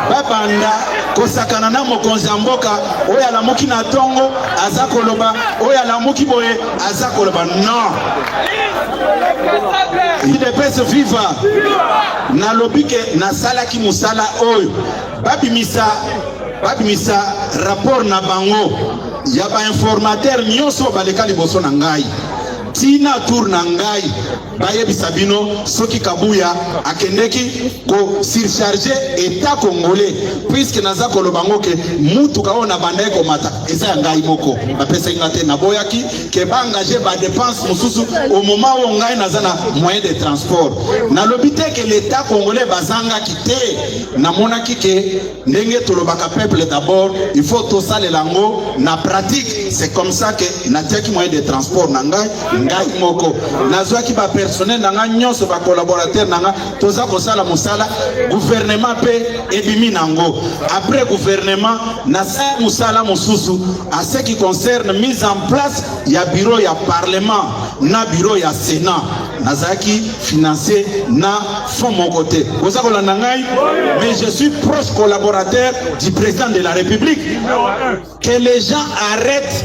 S1: babanda kosakana na mokonzi ya mboka oyo alamuki na tongo aza koloba oyo alamuki boye aza koloba non. UDPS viva nalobi ke nasalaki musala oyo babimisa rapport na bango ya ba informateur nyonso baleka liboso na ngai tina tour na ngai bayebisa bino soki Kabuya akendeki ko surcharger État congolais puisque naza koloba ngo ke mutu ka ona bandaye ko mata eza ngai moko bapesa ngate na boyaki ke ba engager ba dépense mususu au moment où ngai naza na moyen de transport na lobité que l'État congolais bazanga kité na monaki ke ndenge tolobaka peuple d'abord il faut to sale lango na pratique c'est comme ça que na teki moyen de transport na ngai moko nazwaki ba personnel nanga nyonso ba collaborateur nanga toza kosala musala gouvernement pe ebimi nango après gouvernement na sa musala mususu à ce qui concerne mise en place ya bureau ya parlement na bureau ya sénat nazaki financé na fond mon côté oza kolanda ngai mais je suis proche collaborateur du président de la République. Que les gens arrêtent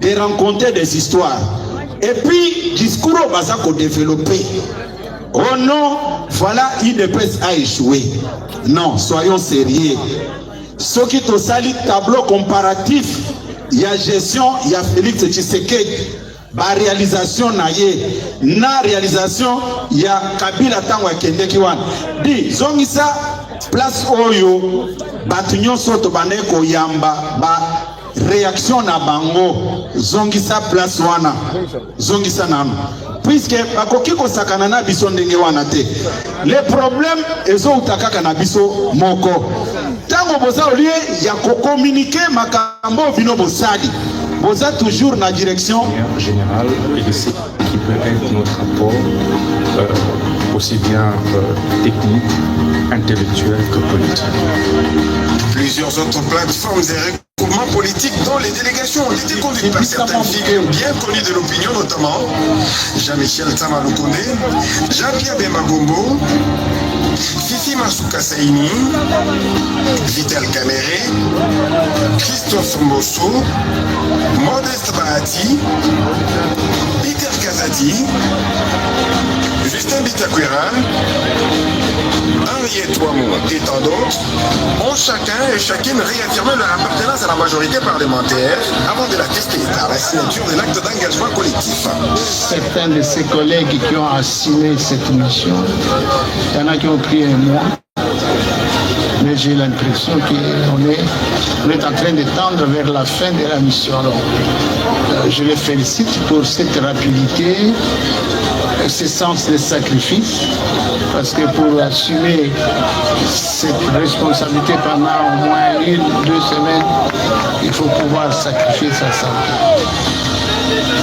S1: de rencontrer des histoires. Et puis, discours au Bazako développé. Oh non, voilà, UDPS a échoué. Non, soyons sérieux. Ce qui te salit tableau comparatif, il y a gestion, il y a Félix Tshisekedi. Ba réalisation na réalisation, il y a Kabila Tango Kendeki wan. Di, zongisa place oyo, batunyo soto baneko yamba, ba réaction na bango zongisa place wana zongisa nanu puisque bakoki kosakana na biso ndenge wana te le problème ezo utakaka na biso moko tango boza olie ya ko communiquer makambo bino bosali boza toujours na direction
S7: générale et de ce qui peut être notre rapport aussi bien technique, intellectuel que politique.
S8: Plusieurs autres plateformes et regroupements politiques dont les délégations ont été conduites par certaines figures bien connues de l'opinion, notamment Jean-Michel Tama Lukonde, Jean-Pierre Bemba Gombo, Fifi Masuka Saini, Vital Kamere, Christophe Mbosso, Modeste Bahati, Peter Kazadi, Justin Bitakwira, Henriette Ouamou et tant d'autres ont chacun et chacune réaffirmé leur appartenance à la majorité parlementaire avant de la tester par la signature de l'acte d'engagement collectif.
S6: Certains de ses collègues qui ont assigné cette mission, il y en a qui ont pris un mois, mais j'ai l'impression qu'on est en train de tendre vers la fin de la mission. Alors, je les félicite pour cette rapidité, ce sens de sacrifice, parce que pour assumer cette responsabilité pendant au moins 1 ou 2 semaines, il faut pouvoir sacrifier sa santé.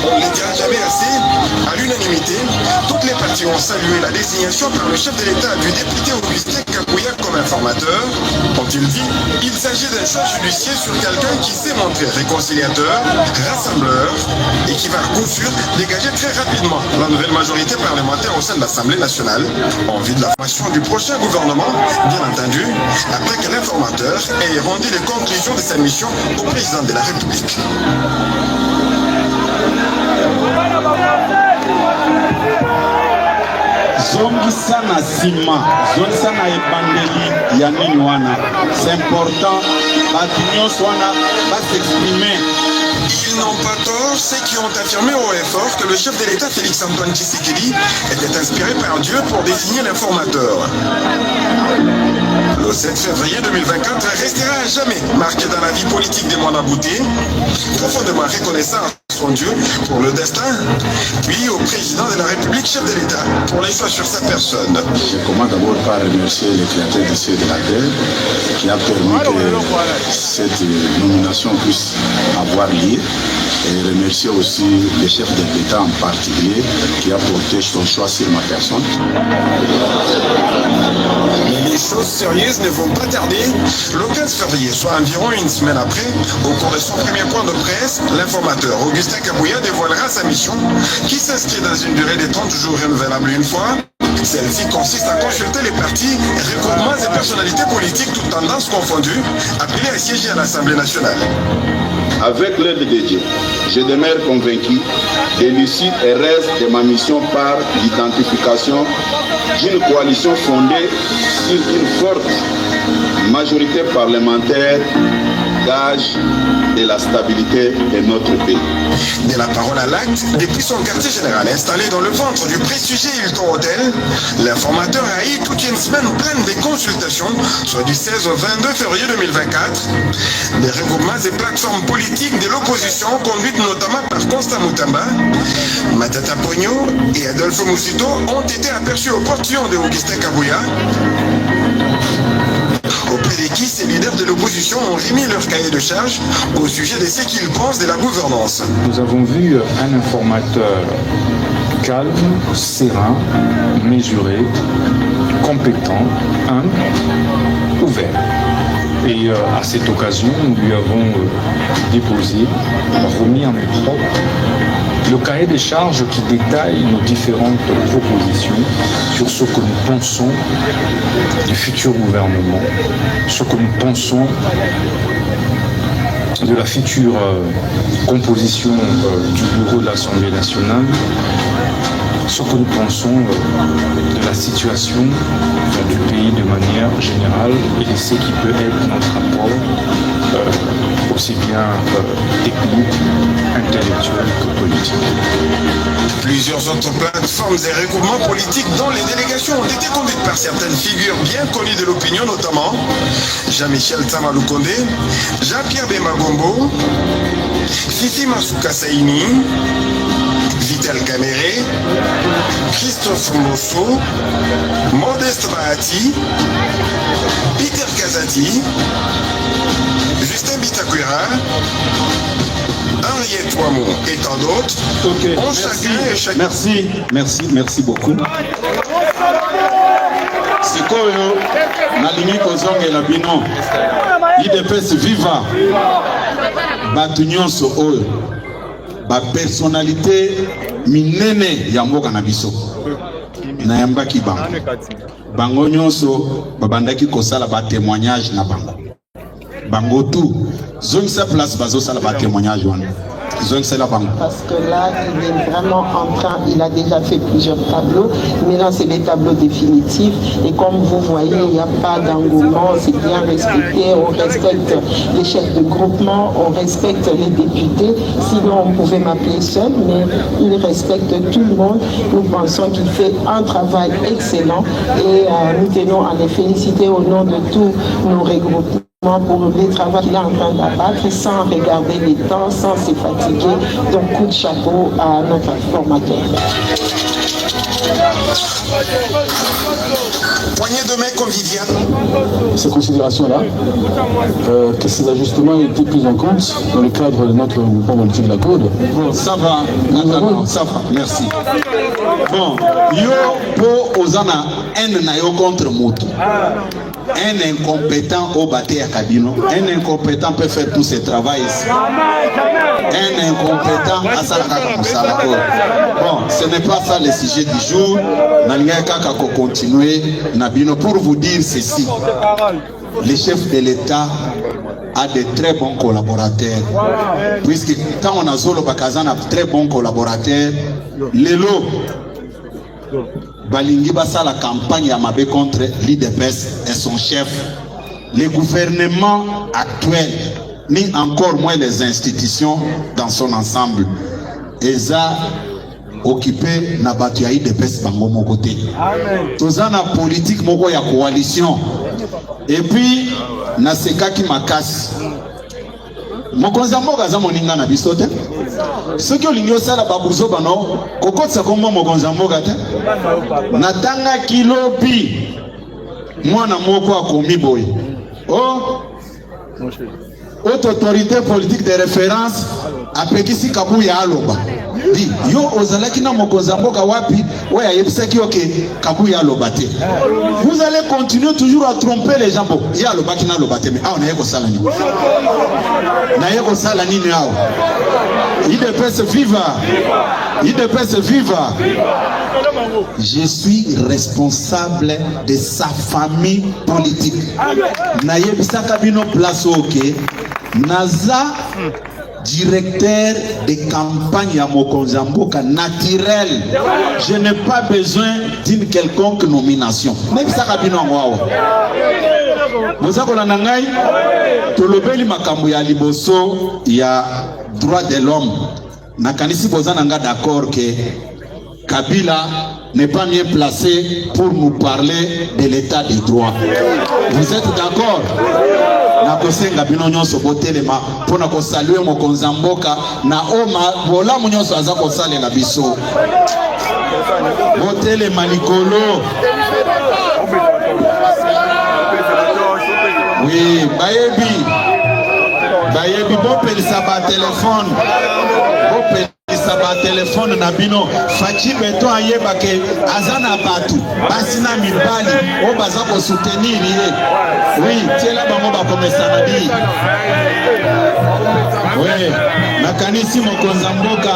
S8: On ne le dira jamais assez, à l'unanimité, toutes les parties ont salué la désignation par le chef de l'État du député Augustin Kabouya comme informateur. Ont-ils dit, il s'agit d'un choix judiciaire sur quelqu'un qui s'est montré réconciliateur, rassembleur et qui va à coup sûr dégager très rapidement la nouvelle majorité parlementaire au sein de l'Assemblée nationale en vue de la formation du prochain gouvernement, bien entendu, après que l'informateur ait rendu les conclusions de sa mission au président de la République.
S1: Zongisa na sima, zongisa na ebandeli ya nini wana. C'est important, batu nyonso wana va s'exprimer.
S8: Ils n'ont pas tort, ceux qui ont affirmé au effort que le chef de l'État Félix-Antoine Tshisekedi était inspiré par Dieu pour désigner l'informateur. Le 7 février 2024 restera à jamais marqué dans la vie politique des Mwanabouté, profondément reconnaissant à son Dieu pour le destin, puis au président de la République, chef de l'État, pour les choix sur sa personne.
S5: Je commence d'abord par remercier les créateurs du ciel de la terre qui a permis que cette nomination puisse avoir lieu, et remercier aussi le chef de l'État en particulier qui a porté son choix sur ma personne.
S8: Mais les choses sérieuses ne vont pas tarder. Le 15 février, soit environ 1 semaine après, au cours de son premier point de presse, l'informateur Augustin Kabouya dévoilera sa mission qui s'inscrit dans une durée de 30 jours renouvelable une fois. Celle-ci consiste à consulter les partis, regroupements et personnalités politiques, toutes tendances confondues, appelés à siéger à l'Assemblée nationale.
S9: Avec l'aide de Dieu, je demeure convaincu de l'issue et reste de ma mission par l'identification d'une coalition fondée sur une forte majorité parlementaire, gage de la stabilité de notre pays.
S8: De la parole à l'acte, depuis son quartier général installé dans le ventre du prestigieux Hilton Hotel, l'informateur a eu toute une semaine pleine de consultations, soit du 16 au 22 février 2024. Des regroupements et plateformes politiques de l'opposition, conduites notamment par Constant Moutamba, Matata Pogno et Adolfo Mussito, ont été aperçus au portillon de Augustin Kabouya, auprès de qui ces leaders de l'opposition ont remis leur cahier de charge au sujet de ce qu'ils pensent de la gouvernance.
S7: Nous avons vu un informateur calme, serein, mesuré, compétent, humble, ouvert. Et à cette occasion, nous lui avons déposé, remis en métropole, le cahier des charges qui détaille nos différentes propositions sur ce que nous pensons du futur gouvernement, ce que nous pensons de la future composition du bureau de l'Assemblée nationale, ce que nous pensons de la situation du pays de manière générale et de ce qui peut être notre rapport aussi bien technique, intellectuel que politique.
S8: Plusieurs autres plateformes et regroupements politiques dont les délégations ont été conduites par certaines figures bien connues de l'opinion, notamment Jean-Michel Tsamalou Kondé, Jean-Pierre Bemba Gombo, Fifi Masuka Saini, Vital Kamere, Christophe Mbosso, Modeste Bahati, Peter Kazadi, Justin Bitakwira, Henriette Ouamou et tant d'autres ont chacun et chacun...
S1: Merci beaucoup. Sikoyo, nalingi kozongela bino. IDPS viva. Batu nyonso oyo. Ba personnalité minene ya mboka na biso. na yambaki bango. Bango nyonso babandaki kosala ba témoignage na bango. Bango tout. Zone sa place bazo sala ba témoignage wana.
S10: Parce que là, il est vraiment en train, il a déjà fait plusieurs tableaux. Maintenant, c'est les tableaux définitifs. Et comme vous voyez, il n'y a pas d'engouement, c'est bien respecté. On respecte les chefs de groupement, on respecte les députés. Sinon, on pouvait m'appeler seul, mais il respecte tout le monde. Nous pensons qu'il fait un travail excellent et nous tenons à les féliciter au nom de tous nos regroupements pour le travail qu'il est en train d'abattre sans regarder les temps, sans se fatiguer. Donc, coup de chapeau à notre formateur.
S8: Poignée de main conviviale.
S6: Ces considérations-là, que ces ajustements aient été pris en compte dans le cadre de notre mouvement politique de la Code.
S1: Bon, ça va, ça va, merci. Bon, yo po ozana en na yo contre moto. Un incompétent au bâté à Kabino, un incompétent peut faire tout ce travail ici. Un incompétent à Salakaka Salako. Bon, ce n'est pas ça le sujet du jour. Nangaka kako continuer Nabino pour vous dire ceci. Le chef de l'État a de très bons collaborateurs. Puisque quand on a Zolo Bakazan a très bons collaborateurs, Lelo Balingi Bassa la campagne à Mabé contre l'IDPS et son chef. Le gouvernement actuel, ni encore moins les institutions dans son ensemble, ESA occupé na batu ya IDPS bango mon côté. Toza na politique moko ya coalition. Et puis na sekaki makasi. Mokonza mboka za moninga na bisote. Ceux qui ont l'ignoré ça la babuzo bano, kokot sa kombo mokonza mboka te. Natanga kilobi. Mwana moko akomi boy. Oh. Haute autorité politique de référence apekisi Kabuya aloba. Di yo ozalaki na mokonza mboka wapi oya yebisaki oke Kabuya aloba te. Vous allez continuer toujours à tromper les gens. Bon, ya aloba ki na aloba te mais ah on a yeko sala ni. Na yeko sala nini hao. IDPS viva. IDPS viva. Je suis responsable de sa famille politique. Na yebisaka bino place oke. Naza directeur de campagne à Mokonza Mboka naturel. Je n'ai pas besoin d'une quelconque nomination. Même ça kabino ngwao. Moza kolanda ngai tolobeli makambo ya liboso ya droit de l'homme. Nakanisi bozana nga d'accord que Kabila n'est pas mieux placé pour nous parler de l'état des droits. Vous êtes d'accord? Nakosenga bino nyonso botelema pona ko saluer mokonza mboka na oma bola nyonso aza ko salela biso. Botelema likolo. Oui, bayebi bopelisa ba téléphone. Ba téléphone na bino Fachi Beton ayeba ke azana batu basina mibali o baza ko soutenir ye. Oui, tiela bango ba komesa na bi. Oui, nakanisi mokonza mboka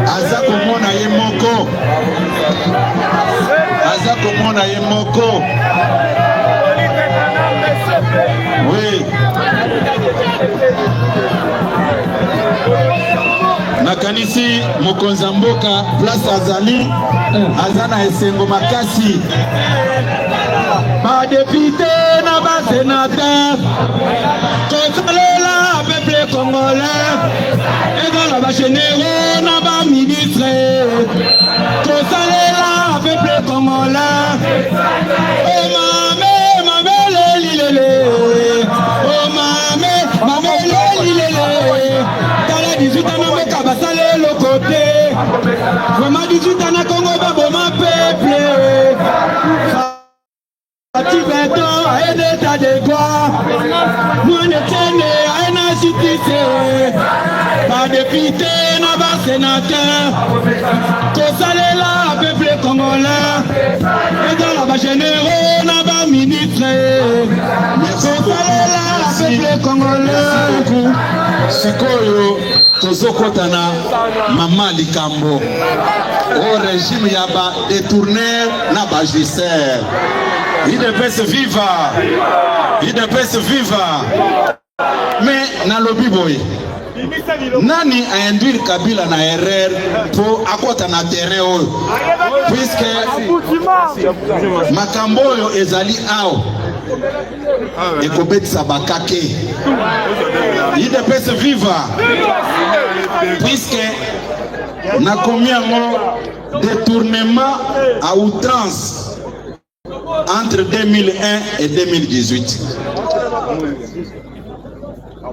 S1: aza komona ye moko. Aza komona ye moko. Oui. Nakanisi mokonza mboka place azali azana esengo makasi ba député na ba sénateur kosalela peuple congolais et dans la ba généraux na ba ministre kosalela peuple congolais oh mame lelilele oh mame lelilele dans les 18 ans basale le côté vraiment 18 ans à Congo baboma peuple Fati Beton a un état de droit nous on est à un institution pas député n'a pas sénateur Kosalela peuple congolais et dans la généraux n'a pas ministre Kosalela peuple congolais Sikoyo Tozokotana Mama Likambo au régime ya ba détourneur na ba jouisseur. UDPS viva. UDPS viva. Mais na lobby boy. Nani a induire Kabila na erreur pour akota na terrain oyo. Puisque makambo oyo ezali ao. Ekobetisa bakake. UDPS viva. Puisque na combien de détournement à outrance entre 2001 et 2018.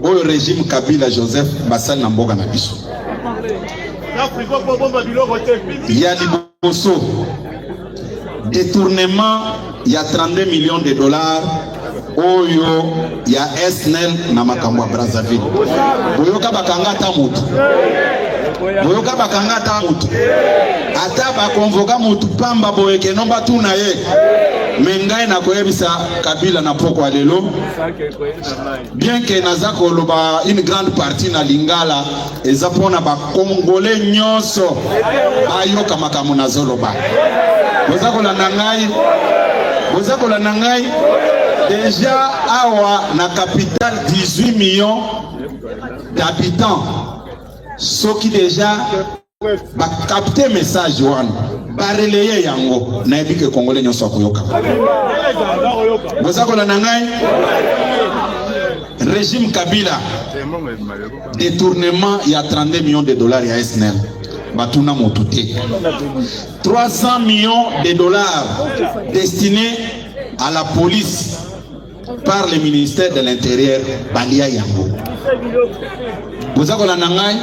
S1: Au régime Kabila Joseph Basal Namboga Nabiso. Il y a liboso. Détournement, il y a 32 millions de dollars. Oyo, il y a SNL Namakamwa Brazzaville. Boyoka bakanga tamutu. Boyoka bakanga tamutu. Ata ba convoka mutu pamba boyeke nomba tuna ye. Mengai na koyebisa Kabila na poko alelo. Bien que nazako loba une grande partie na lingala ezapona ba congolais nyonso ayoka makamu na zoloba. Bozako la nangai. Bozako la nangai. Déjà awa na capitale 18 millions d'habitants. Ce qui déjà ba capter message wan ba relayer yango na ebike congolais nyonso akoyoka. Bozako la nangai. Régime Kabila détournement il y a 32 millions de dollars ya SNL. Batuna motute. 300 millions de dollars destinés à la police par le ministère de l'Intérieur Balia Yango. Vous avez la nangai,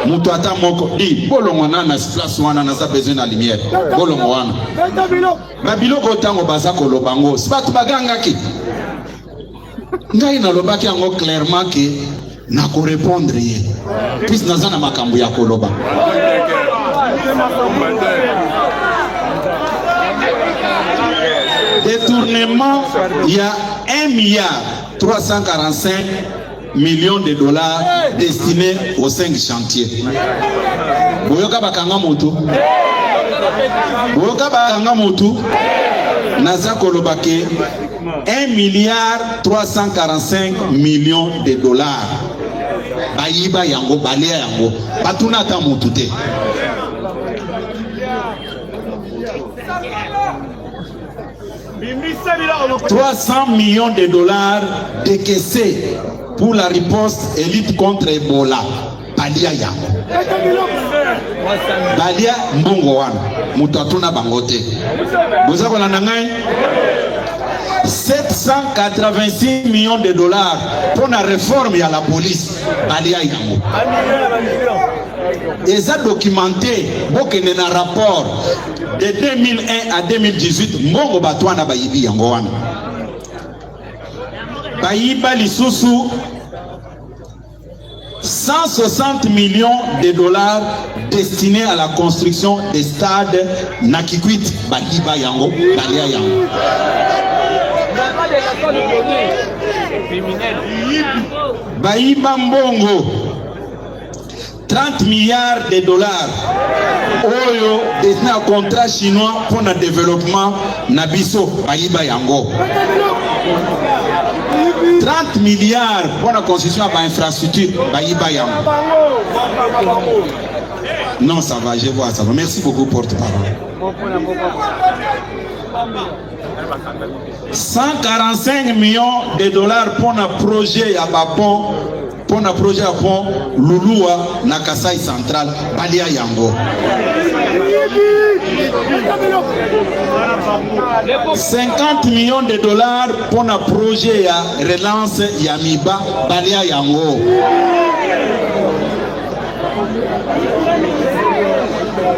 S1: Moutouata Moko, dit, Bolongwana na place wana na sa besoin de lumière. Bolongwana. Babilo Kotango Bazako Lobango, Spat Baganga ki. Ngai na lobaki yango clairement que na ko répondre ye. Puis nazana makambu ya koloba. Détournement, il y a 1,345 millions de dollars destinés aux 5 chantiers. Boyoka bakanga moto. Boyoka bakanga moto. Naza kolobake 1,345 millions de dollars. Bayiba yango, balea yango. Batuna ta moto te. 300 millions de dollars décaissés pour la riposte et lutte contre Ebola. Balia yango. Balia mbongo wana. Mutatuna bangote. Bozako na nangai 786 millions de dollars pour la réforme à la police. Balia yango. Et ça documenté, bokene na rapport de 2001 à 2018, mbongo batwana bayibi yango wana. Bayiba lisusu 160 millions de dollars destinés à la construction des stades Nakikwit Bayiba yango, Balia yango. Bayiba mbongo 30 milliards de dollars. Oyo destiné à contrat chinois pour le développement Nabiso Bayiba yango. 30 milliards pour la construction de l'infrastructure Bayiba yango. Non, ça va, je vois, ça va. Merci beaucoup, porte-parole. 145 millions de dollars pour un projet à Bapon. Pour un projet à pont Lulua na Kasai Central Balia yango. 50 millions de dollars pour un projet à relance Yamiba Balia yango.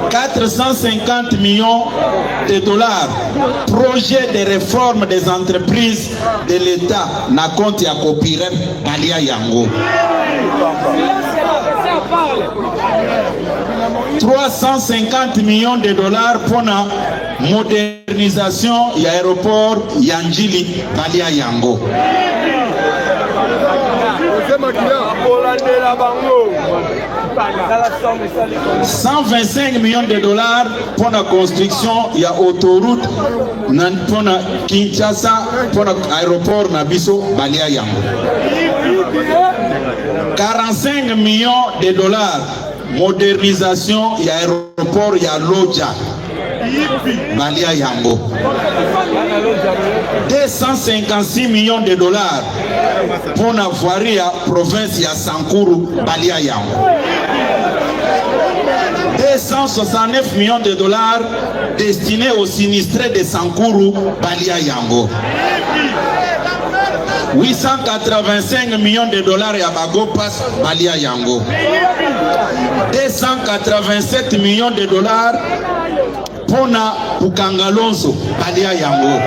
S1: 450 millions de dollars projet de réforme des entreprises de l'État na compte ya copyright Balia yango. 350 millions de dollars pour la modernisation de l'aéroport Yanjili Balia yango.
S11: 1
S1: 125 millions de dollars pour la construction, il y a autoroute pour la Kinshasa, pour l'aéroport Nabiso, Balia Yango. 45 millions de dollars, modernisation, il y a aéroport, il y a Lodja, Balia Yango. 256 millions de dollars pour la voirie à province, il y a Sankuru, Balia Yango. 269 millions de dollars destinés aux sinistrés de Sankuru, Balia Yango. 885 millions de dollars à Bagopas, Balia Yango. 287 millions de dollars pour Pukangalonso, Balia Yango.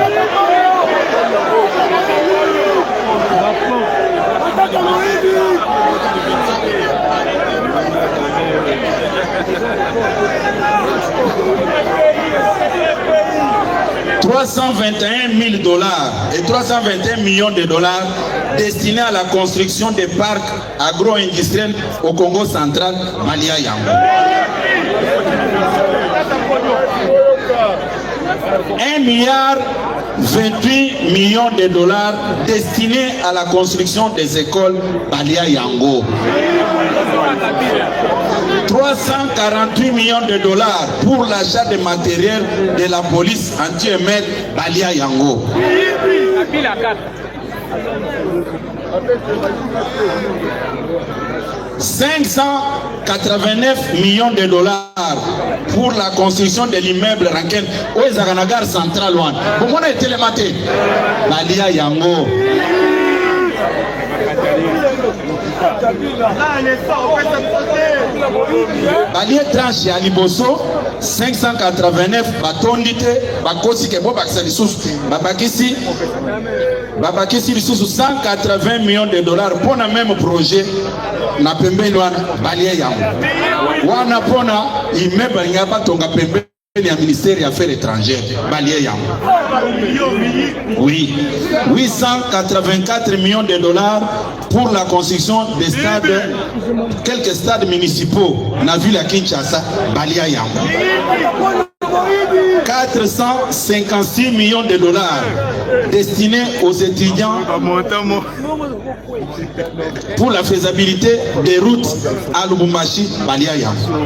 S1: $321 000 et 321 millions de dollars destinés à la construction des parcs agro-industriels au Congo central, Balia Yango. 1,28 milliard de dollars destinés à la construction des écoles, Balia Yango. 348 millions de dollars pour l'achat de matériel de la police anti-émeute, Balia Yango. 589 millions de dollars pour la construction de l'immeuble Ranken au Ezaganagar Central One. Comment est télématé? Balia Yango. Balia tranche à Liboso 589 batondite bakosi ke bo bakisa lisusu babakisi lisusu 180 millions de dollars pour le même projet na pembeni wana Balia Yango wana pona immeuble ngaba tonga pembeni du ministère des Affaires étrangères, Balia Yango. Oui, 884 millions de dollars pour la construction des stades, quelques stades municipaux, on a vu la Kinshasa, Balia Yango. 456 millions de dollars destinés aux étudiants pour la faisabilité des routes à Lubumbashi, Balia Yango.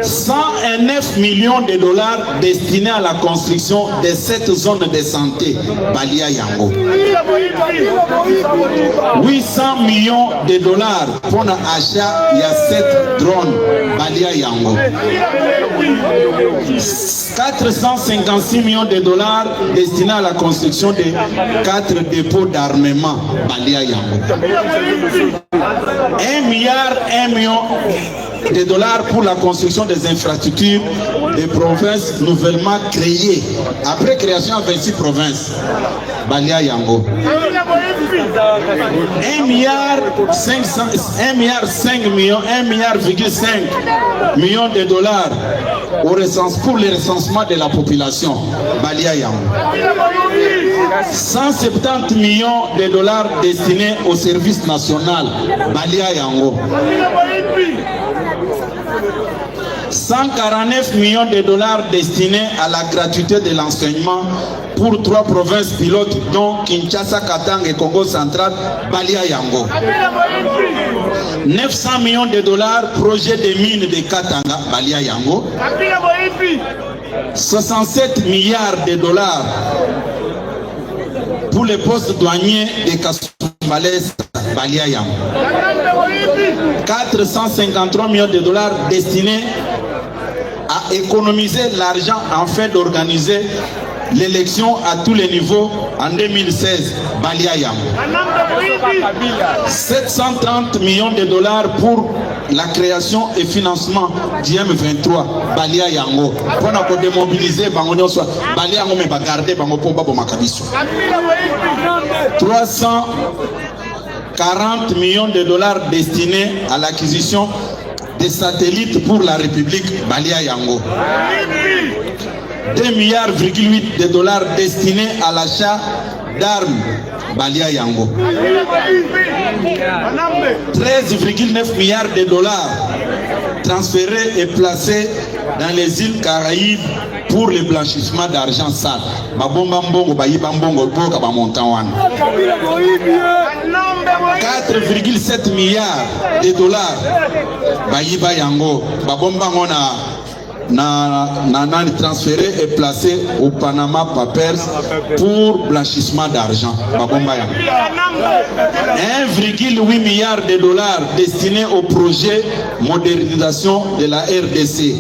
S1: 109 millions de dollars destinés à la construction de cette zone de santé, Balia Yango. 800 millions de dollars pour l'achat, il y a 7 drones, Balia Yango. 456 millions de dollars destinés à la construction de 4 dépôts d'armement, Balia Yango. 1 million de dollars pour la construction des infrastructures des provinces nouvellement créées. Après création à 26 provinces, Balia Yango. 1,5 milliard de dollars pour le recensement de la population, Balia Yango. 170 millions de dollars destinés au service national, Balia Yango. 149 millions de dollars destinés à la gratuité de l'enseignement pour 3 provinces pilotes dont Kinshasa, Katanga et Congo central, Balia Yango. 900 millions de dollars projet de mines de Katanga, Balia Yango. 67 milliards de dollars pour les postes douaniers de Kasumbalès, Balia Yango. 453 millions de dollars destinés à économiser l'argent afin d'organiser l'élection à tous les niveaux en 2016, Balia Yango. 730 millions de dollars pour la création et financement du M23, Balia Yango. Pour nous démobiliser, Balia Yango mais garder Bango Pomba Bomakabiso. 340 millions de dollars destinés à l'acquisition des satellites pour la République, Balia Yango. 2,8 milliards de dollars destinés à l'achat d'armes balia yango. 13,9 milliards de dollars transférés et placés dans les îles Caraïbes pour le blanchissement d'argent sale. Babomba mbongo bayiba mbongo boka ba montant wana. 4,7 milliards de dollars bayiba yango. Babomba ngona na transféré et placé au Panama Papers pour blanchissement d'argent. 1,8 milliard de dollars destinés au projet modernisation de la RDC.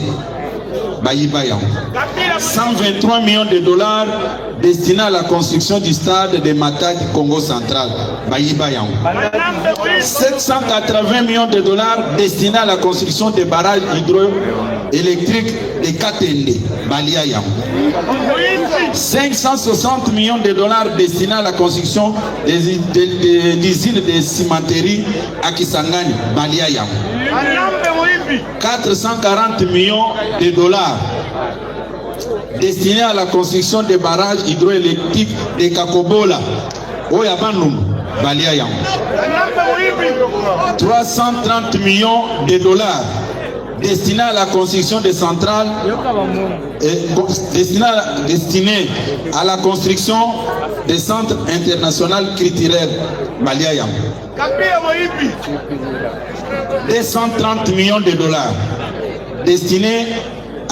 S1: 123 millions de dollars destinés à la construction du stade de Matadi Congo central. 780 millions de dollars destinés à la construction des barrages hydroélectriques de Katende. 560 millions de dollars destinés à la construction des usines de cimenterie à Kisangani. 440 millions de dollars destinés à la construction des barrages hydroélectriques de Kakobola. 330 millions de dollars destinés à la construction des centrales destinés à la construction des centres internationaux culturels. 230 millions de dollars destinés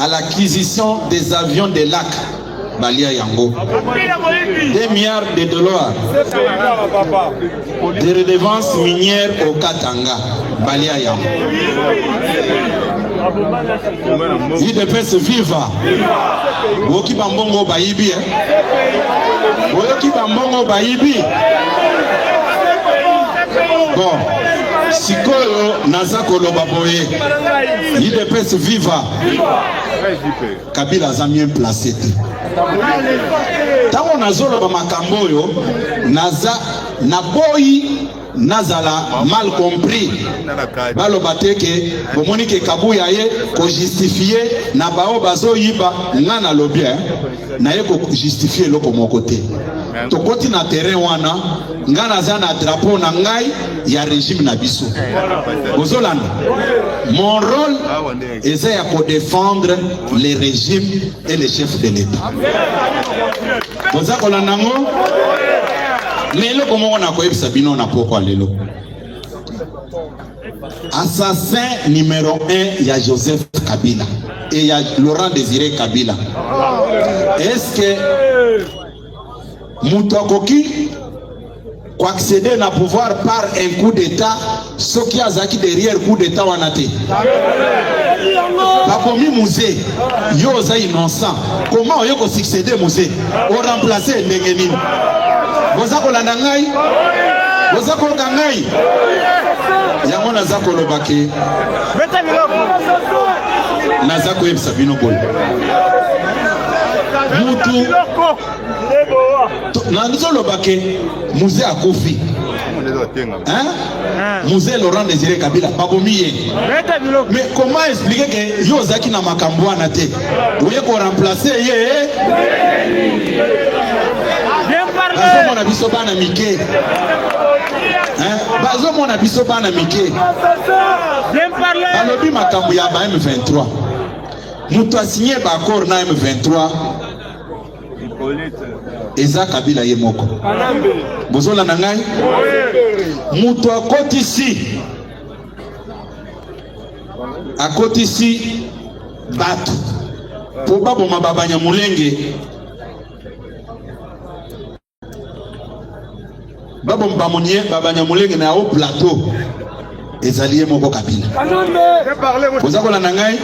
S1: à l'acquisition des avions de lac. 2 milliards de dollars de redevances minières au Katanga. UDPS viva. Woki bambongo bayibi. Woki bambongo bayibi. Bon, sikoyo nazako loba boye. UDPS viva. Kabila a bien placé. Tango nazolo ba makambo yo naza naboyi nazala mal compris. Baloba teke bomoni ke kabuya ye ko justifier na bao bazo yiba ngana lobia na ye ko justifier lo ko mon côté. To koti na terrain wana ngana za na drapeau na ngai ya régime na biso. Bozolanda. Mon rôle est de défendre les régimes et les chefs de l'État. Bozakolanda ngo lelo komo na ko ebisa bino na poko lelo. Assassin numéro 1, il y a Joseph Kabila et il y a Laurent Désiré Kabila. Est-ce que Moutakoki pour accéder au pouvoir par un coup d'État, ce qui a zaki derrière coup d'État wanate. Bakomi musée, yoza innocent. Comment yoko succéder musée? On remplacer Ndengenine. Bozako landangai? Bozako kangai? Yango nazako lobake. Nazako yebisa bino bol. Mutu Nanzo lobake musée à Kofi. Hein? Musée Laurent Désiré Kabila babomiye. Mais comment expliquer que Yozaki na makambo na te? Oye ko remplacer ye. Bazo mona biso bana mike. Hein? Bazo mona biso bana mike. Balobi makambo ya ba M23. Mutu a signé ba accord na M23. Eza Kabila ye moko. Bozola na ngai. Mutu akoti ici batu. Po babo mababanya mulenge. Babo mbamonye babanya mulenge na au plateau. Ezali ye moko Kabila. Bozakola na ngai.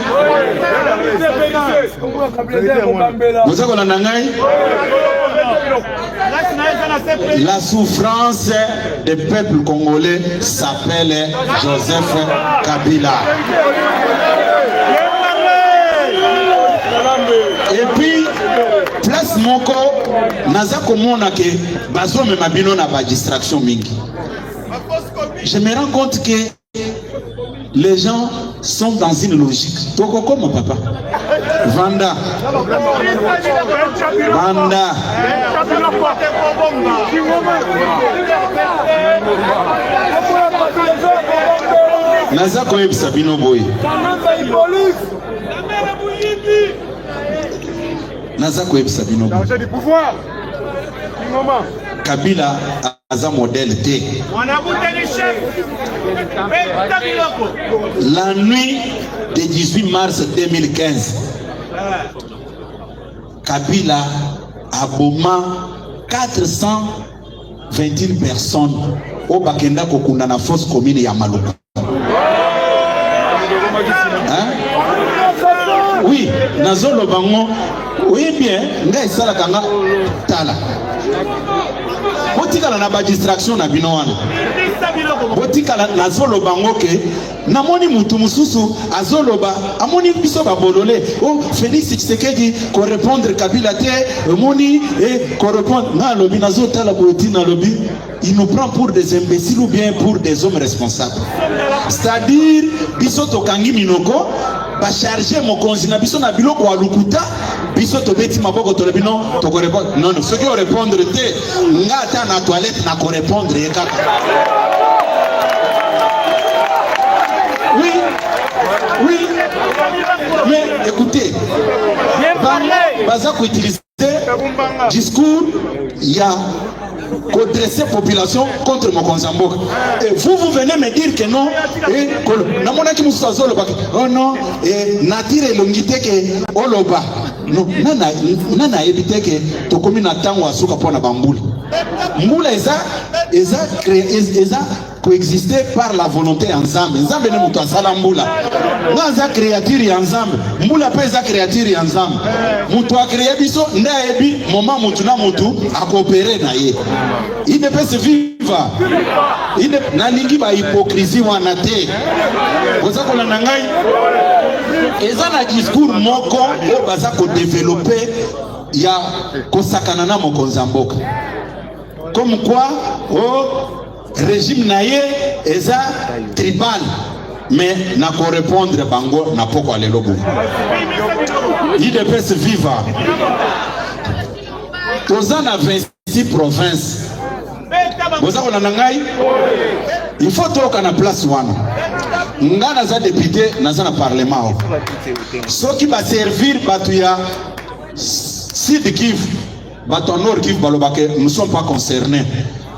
S1: Bozakola na ngai. La souffrance des peuples congolais s'appelle Joseph Kabila. Et puis, place moko, naza komona ke bazo me mabino na ba distraction mingi. Je me rends compte que les gens sont dans une logique. Toko comme papa. Vanda. Vanda. Naza koyeb Sabino Boy. Naza koyeb Sabino Boy. Kabila aza modèle T. La nuit du 18 mars 2015, Kabila a bombé 421 personnes au Bakenda Kokunda na fosse commune ya Maluka. Hein? Oui, Nazolo Bango, oui bien, ngai sala kanga tala. Botika na ba distraction na bino wana. Botika na zolo bango ke namoni mutu mususu azoloba amoni biso ba bolole. Oh Félix Tshisekedi ko répondre Kabila te moni et ko répondre na lobi na zotala boti na lobi. Il nous prend pour des imbéciles ou bien pour des hommes responsables. C'est-à-dire biso to kangi minoko ba charger mokonzi na biso na biloko wa lukuta biso to beti maboko to lebino to ko répondre non non ceux qui répondre te ngata na toilette na ko répondre kaka. Oui, oui, mais écoutez, Baza ko utiliser discours, il y a dresser population contre Mokonzamboka. Et vous venez me dire que non, et oh non, et natire longité que oloba. Non, nana évité que to commune attend ou asuka pona bambula. Mbula eza coexister par la volonté ensemble. Ensemble ne mutu asala mbula. Ngaza créature ensemble. Mbula pesa créature ensemble. Mutu a créé biso nda ebi moment mutu na mutu a coopérer na ye. Il ne peut se vivre. Il ne nalingi ba hypocrisie wana te. Boza ko na ngai. Eza na discours moko o baza ko développer ya ko sakana Mokonzamboka. Comme quoi au régime naye eza tribal mais n'a ko répondre bango na poko alelobo. Il ne peut se vivre. Toza na 26 provinces. Boza ko na ngai. Il faut toka na place wana. Ngana za député na za na parlement. Ce qui va servir batuya Sud Kivu, bato Nord Kivu balobake nous ne sommes pas concernés.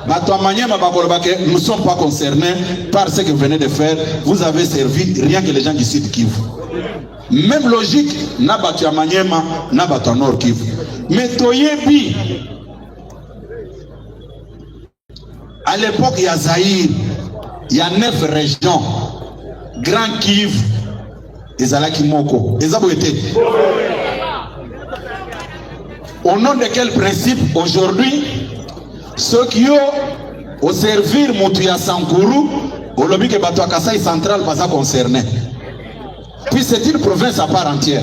S1: Bato Manyema balobake nous ne sommes pas concernés par ce que vous venez de faire. Vous avez servi rien que les gens du Sud Kivu. Même logique na bato Manyema na bato Nord Kivu. Mais toyebi à l'époque il y a Zaïre, il y a 9 régions. Grand Kivu, Ezalaki Moko, Ezaboete. Au nom de quel principe aujourd'hui ceux qui ont au servir Moutouya Sankourou, au lobby que Batoua Kassai central pas concerné. Puis c'est une province à part entière.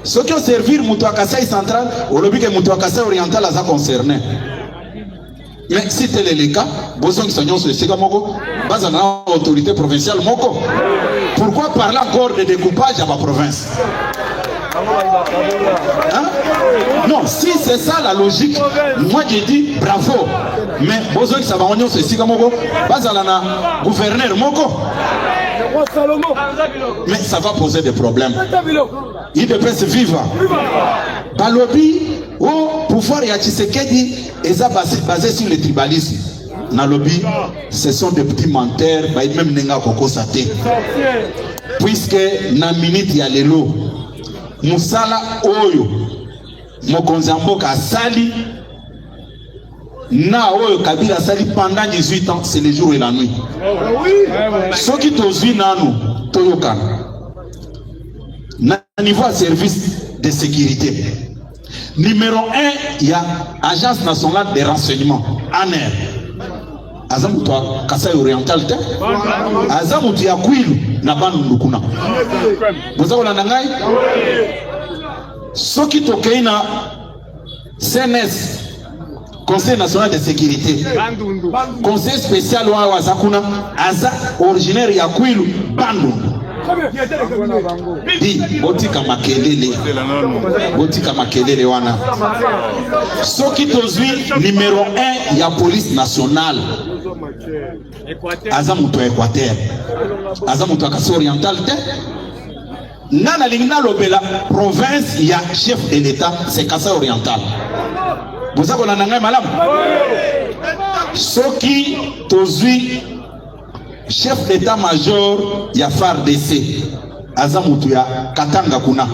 S1: Ceux qui ont servi Moutouya Kassai central, au lobby que Moutouya Kassai oriental pas concerné. Mais si tel est le cas, besoin que soignons sur le Sega Moko, base à l'autorité provinciale Moko. Pourquoi parler encore de découpage à ma province? Hein? Non, si c'est ça la logique, moi je dis bravo. Mais besoin que ça va oignon sur le Sega Moko, base à la gouverneur Moko. Mais ça va poser des problèmes. Il ne peut se vivre. Balobi, au pouvoir ya Tshisekedi, est basé sur le tribalisme. Nalobi, ce sont des petits menteurs, même nenga koko sate. Puisque na minute ya lelo, musala oyo, Mokonzamboka sali, na oyo Kabila sali pendant 18 ans, c'est le jour et la nuit. Ce qui tozui nanu, toyokan. Na niveau de service de sécurité. Numéro 1, il y a Agence nationale de renseignement, ANR. Azamutua Kasai Oriental te. Azamutia Kwilu na Banu Ndukuna. Vous avez la nangai? Ce qui tokeina CNS, Conseil national de sécurité. Conseil spécial wa Wazakuna, Aza originaire ya Kwilu, Bandundu. Di, botika makelele. Botika makelele wana. Soki tozwi numéro 1 ya police nationale. Aza muto Équateur. Aza muto Kasai oriental te. Nana lingna lobela province ya chef de l'État, c'est Kasai oriental. Vous avez un malam. Soki tozwi chef d'état-major ya FARDC. Azamutu ya Katanga kuna.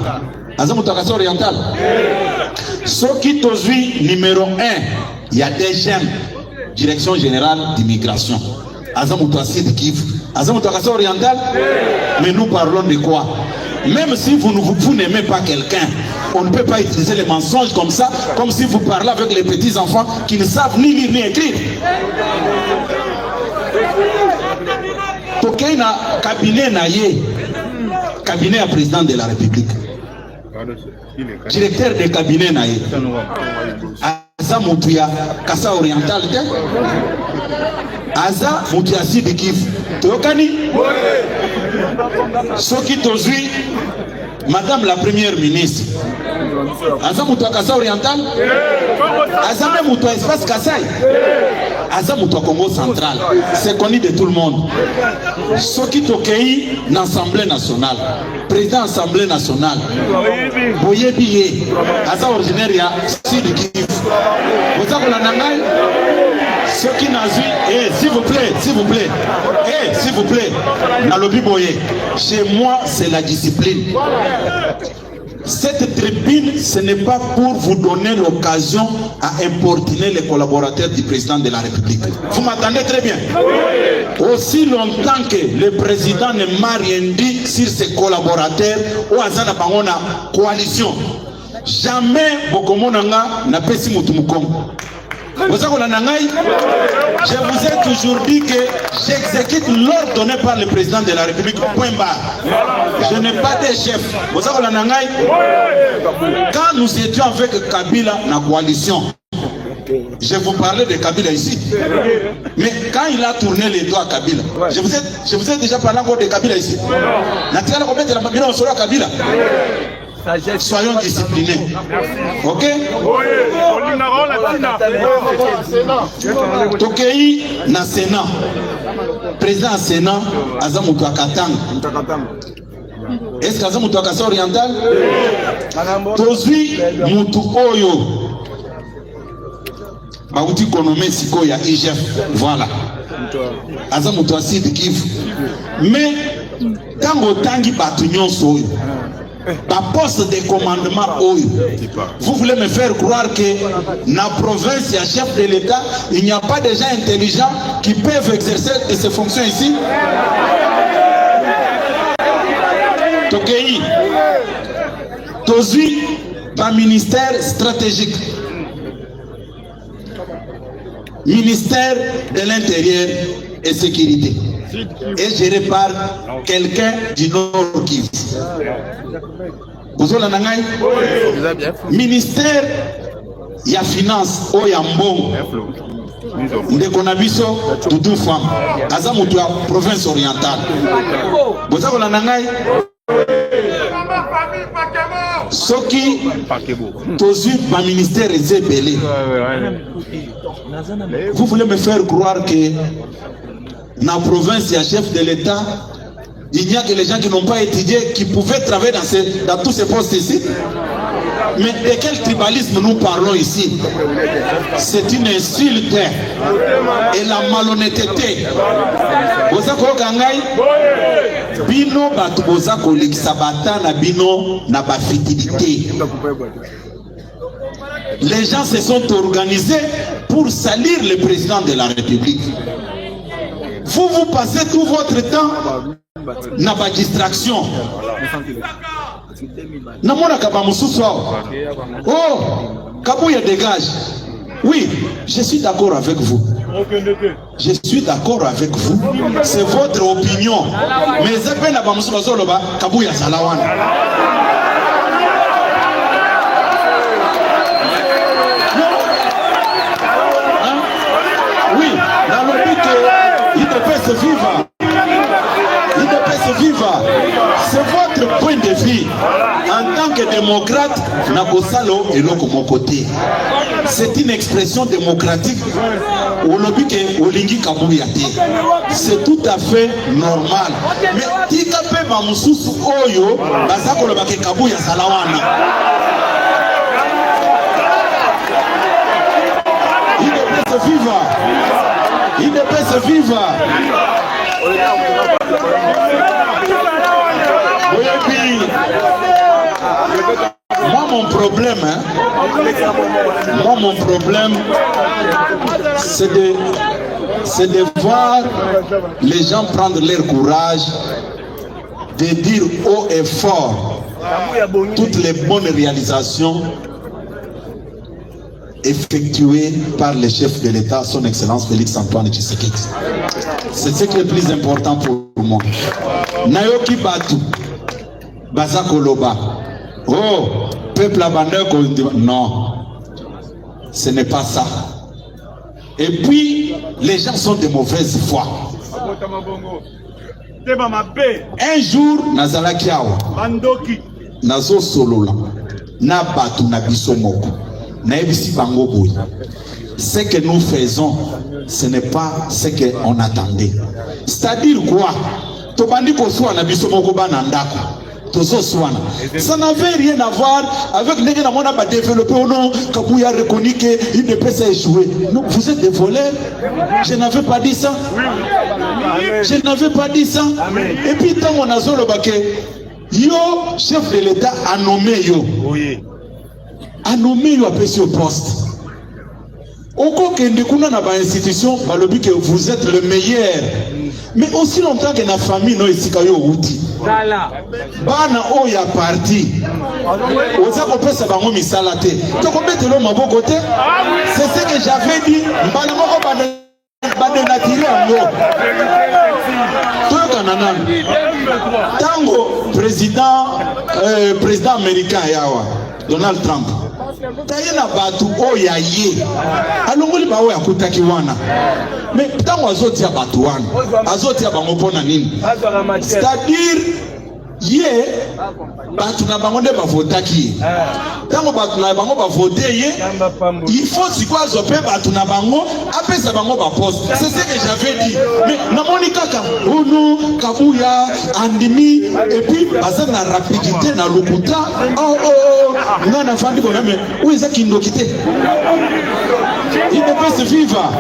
S1: Azamutu ya Kasai oriental. Soki tozwi numéro 1 ya DGM, Direction générale d'immigration. Azamutu ya Sud Kivu. Azamutu ya Kasai oriental. Mais nous parlons de quoi? Même si vous n'aimez pas quelqu'un, on ne peut pas utiliser les mensonges comme ça, comme si vous parlez avec les petits enfants qui ne savent ni lire ni écrire. Toké na cabinet na ye, cabinet à président de la République, directeur de cabinet na ye, Aza Moutuya Kasai oriental, Aza Moutuya Sud Kivu. Tokani Soki tozwi Madame la Première ministre. Aza Moutoua Kasai oriental. Aza même Moutoua espace Kasai. Aza Moutoua Congo central. C'est connu de tout le monde. Soki Tokei l'Assemblée nationale. Président Assemblée nationale. Boye Biye. Aza originaire ya Sud Kivu. Vous avez la nangai? Ceux qui n'azui, s'il vous plaît, s'il vous plaît, Nalobi Boye, chez moi c'est la discipline. Cette tribune, ce n'est pas pour vous donner l'occasion à importuner les collaborateurs du président de la République. Vous m'entendez très bien? Aussi longtemps que le président ne m'a rien dit sur ses collaborateurs ou à Zana Bangona coalition, jamais Bokomonanga n'a pas si Moutumukom. Je vous ai toujours dit que j'exécute l'ordre donné par le président de la République. Point barre. Je n'ai pas de chef. Quand nous étions avec Kabila dans la coalition, je vous parlais de Kabila ici. Mais quand il a tourné les doigts à Kabila, je vous ai déjà parlé encore de Kabila ici. Soyons disciplinés. Ok? Tokei na Sénat. Président Sénat, Azamutu Katanga. Est-ce qu'Azamutu Kasai oriental? Tozui Mutu Oyo. Bauti Konome Siko ya IGF. Voilà. Azamutu Sud Kivu. Mais, tango tangi batunyon soyo. Par poste de commandement, vous voulez me faire croire que dans la province, il y a chef de l'État, il n'y a pas de gens intelligents qui peuvent exercer ces fonctions ici? Tokei, Tozui, par ministère stratégique, ministère de l'Intérieur et Sécurité, et géré par quelqu'un du Nord Kivu. Ministère ya finance o ya mbongo ndeko na biso Doudou Fam aza mutu ya province orientale. Boza ko landa ngai soki tozui ba ministère ezebele. Vous voulez me faire croire que dans la province, il y a chef de l'État, il n'y a que les gens qui n'ont pas étudié, qui pouvaient travailler dans tous ces postes ici. Mais de quel tribalisme nous parlons ici? C'est une insulte et la malhonnêteté. Bino batuboza kolikisabata na bino na bafidélité. Les gens se sont organisés pour salir le président de la République. Vous passez tout votre temps dans la distraction. Oh, Kabouya dégage. Oui, je suis d'accord avec vous. Je suis d'accord avec vous. C'est votre opinion. Mais Kabouya Salawan. viva. C'est votre point de vue. En tant que démocrate, Nakosalo et l'autre mon côté. C'est une expression démocratique. C'est tout à fait normal. Mais tika pe bamususu oyo bazako lobake kabuya salawana. Il ne peut se vivre. Il ne peut se vivre. Moi mon problème, c'est de voir les gens prendre leur courage, de dire haut et fort toutes les bonnes réalisations effectuées par le chef de l'État, son Excellence Félix Antoine Tshisekedi. C'est ce qui est le plus important pour moi. Nayoki Batu, Bazakoloba. Oh, peuple abandonné, non, ce n'est pas ça. Et puis, les gens sont de mauvaise foi. Un jour, Nazalaki Awa, Nazo Solola, Nabatu Nabisomoko, Naebisi Bangoboy. Ce que nous faisons, ce n'est pas ce qu'on attendait. C'est-à-dire quoi? Tobandi Kosua Nabisomoko Banandako. Ça n'avait rien à voir avec les gens qui ont développé au nom Kabouya reconnu qu'il ne peut pas échouer. Non, vous êtes des voleurs. Je n'avais pas dit ça. Je n'avais pas dit ça. Et puis tant on a zo le baquet, yo chef de l'État a nommé yo. A nommé yo appelé au poste. Au cas que nous avons une institution, que vous êtes le meilleur. Mais aussi longtemps que la famille n'a ici kayo outi. Bana o ya parti. Oza kopesa bango misala te. To kombete lo maboko te. C'est ce que j'avais dit. Bana moko bade natire ngo. To kanana. Tango président américain yawa Donald Trump. Tayena batu oya ye. Alongoli ba oya kutaki wana. Mais tango azoti ya batu wana. Azoti ya bango pona nini? C'est-à-dire ye batu na bango nde bavotaki. Tango batu na bango bavote ye, il faut sikwa zope batu na bango apesa bango ba poste. C'est ce que j'avais dit. Mais namoni kaka ono Kabuya andimi et puis baza na rapidité na lokuta. Nana fandi bon mais où est-ce qu'il doit quitter? Il ne peut se vivre.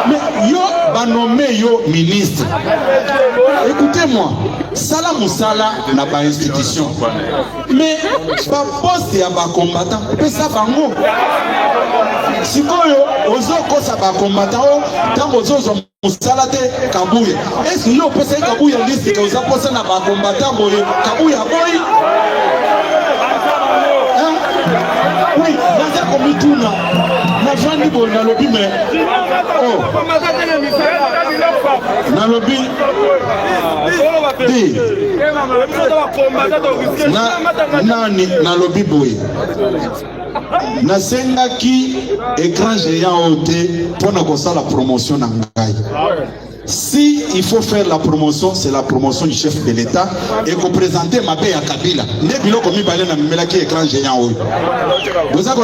S1: Mais yo banomé yo ministre. Écoutez-moi, Sala Moussala n'a pas institution. Mais pas poste ya ba combattant, pesa bango. Sikoyo ozo kosa ba combattant, tango ozo Moussala te Kabuya. Est-ce que yo pesa Kabuya liste que ozo posa na ba combattant boye Kabuya boy? Oui, dans un comité, na fandi bo na lobby mais oh na lobby nani na lobby boy na senga ki écran géant oté pour na kosa la promotion na ngai. Si il faut faire la promotion, c'est la promotion du chef de l'État et qu'on présente ma paix à Kabila. Ne bilo komi balé na mimela ki écran géant oyo. Vous avez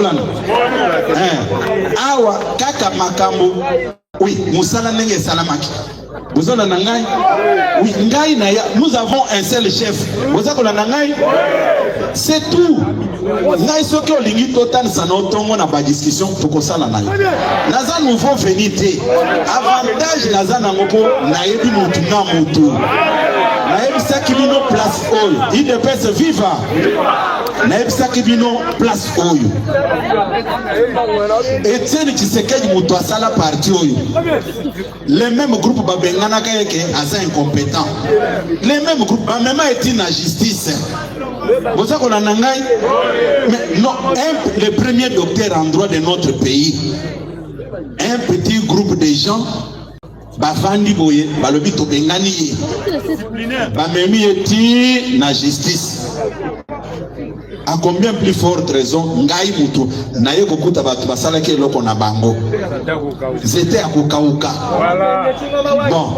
S1: awa kaka makambo. Oui, Moussala nenge salamaki. Vous avez nangai. Oui, ngai na ya. Nous avons un seul chef. Vous avez nangai. C'est tout. Ngai soki olingi totan sanotongo na ba discussion tokosala nayo. Naza nouveau venité. Avantage naza nangopo na yebi mutu na mutu. Na yebi sakibino place oyo. Il ne peut se vivre. Na yebi sakibino place oyo. Etienne Tshisekedi mutu asala parti oyo. Les mêmes groupes babengana kayeke asa incompétent. Les mêmes groupes même Etienne na justice. Vous savez qu'on a nangai. Mais non, le premier docteur en droit de notre pays, un petit groupe de gens, bafandi boye, balobi to bengani, bamemi eti na justice. à combien plus forte raison ngai mutu na ye kokuta batu basala ke loko na bango zete akukauka. Bon,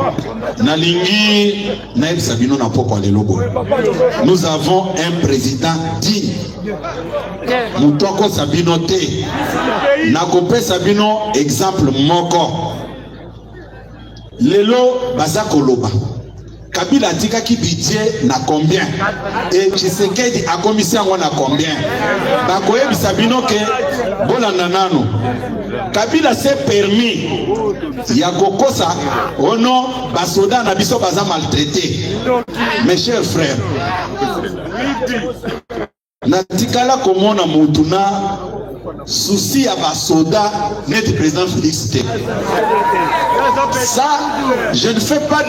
S1: nalingi naib sabino na poko le logo. Nous avons un président digne. Mutoko sabino te. Na kopé sabino exemple moko. Lelo bazako loba. Kabila tika ki budget na combien? Et Tshisekedi a commissaire na combien? Bakoye bisabino ke bolanda nano. Kabila s'est permis ya kokosa ono basoda na biso baza maltraité. Mes chers frères, natikala komona mutuna souci ya basoda net président Félix T. Ça, je ne fais pas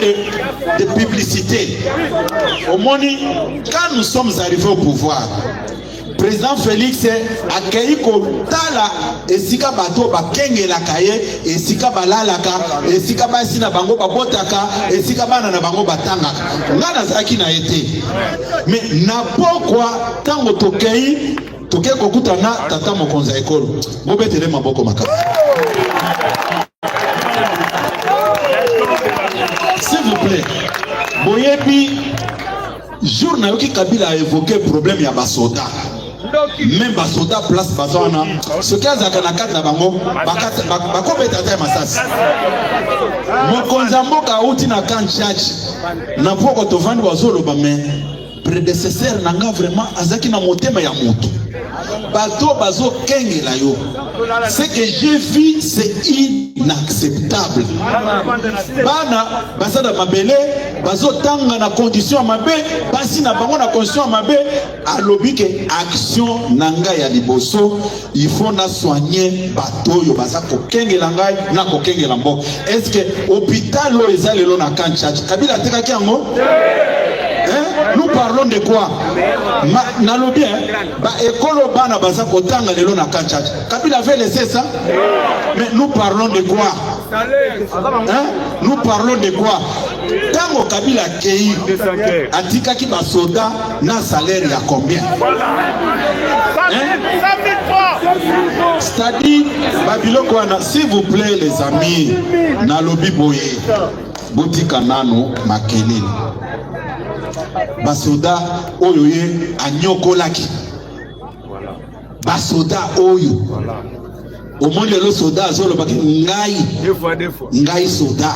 S1: de publicité. Au moni, quand nous sommes arrivés au pouvoir, président Félix a accueilli Kotala et Sika Bato Bakenge la Kaye et Sika Balalaka et Sika Basina Bango Babotaka et Sika Banana Bango Batanga. Nana Zaki n'a été. Mais n'a pas quoi tant au Tokei. Toke kokutana tata mokonza ekolo bobetele maboko makaka. S'il vous plaît, boyebi jour na yoki Kabila a évoqué problème ya basoda. Même basoda place bazona ce qui a zakana na bango bakobeta ta masasi. Mokonza mboka uti na kan church na poko tovandi bazolo ba mais prédécesseur nanga vraiment azaki na motema ya moto. Bato bazo kenge la yo. Ce que j'ai vu c'est inacceptable. Bana basada mabele bazo tanga na condition mabe basi na bango na condition mabe alobi ke action nanga ya liboso il faut na soigner bato yo basa ko kenge la ngai na ko kenge la mbo. Est-ce que hôpital lo ezalelo na kanchachi Kabila tekaki yango? Nous parlons de quoi? Nalobi ba ekolo bana baza kotanga lelo na kanchachi. Kabila avait laissé ça? Mais nous parlons de quoi? Nous parlons de quoi? Tango Kabila kei atika ki basoda na salaire ya combien? C'est-à-dire Babiloko wana, s'il vous plaît les amis, nalobi boye botika nano makelele. Basoda oyo ye anyokolaki. Basoda oyo. Au monde le soda azolo baki ngai soda.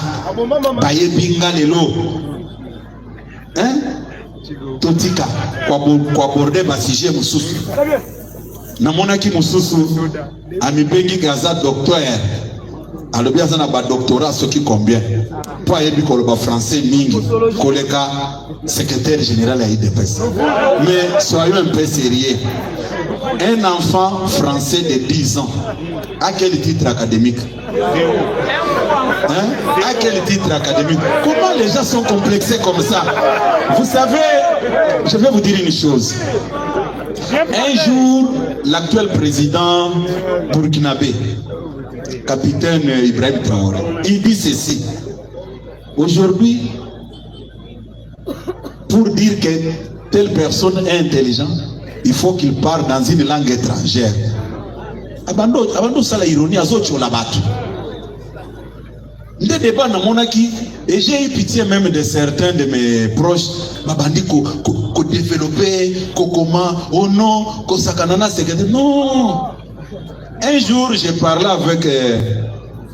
S1: Baye binga lelo. Totika kwa borde basije mususu. Namona ki mususu amibengi gaza docteur. Alobia sana ba doctorat soki combien? Pour yebi koloba français mingi koleka secrétaire général à IDPS. Mais soyons un peu sérieux. Un enfant français de 10 ans, à quel titre académique? À quel titre académique? Comment les gens sont complexés comme ça? Vous savez, je vais vous dire une chose. Un jour, l'actuel président burkinabé, capitaine Ibrahim Traoré, il dit ceci. Aujourd'hui, pour dire que telle personne est intelligente, il faut qu'il parle dans une langue étrangère. Abando ça la ironie à autres la battu. Des débats na monaki et j'ai eu pitié même de certains de mes proches. Babandi ko développer comment oh non ko sakanana secrétaire non. Un jour j'ai parlé avec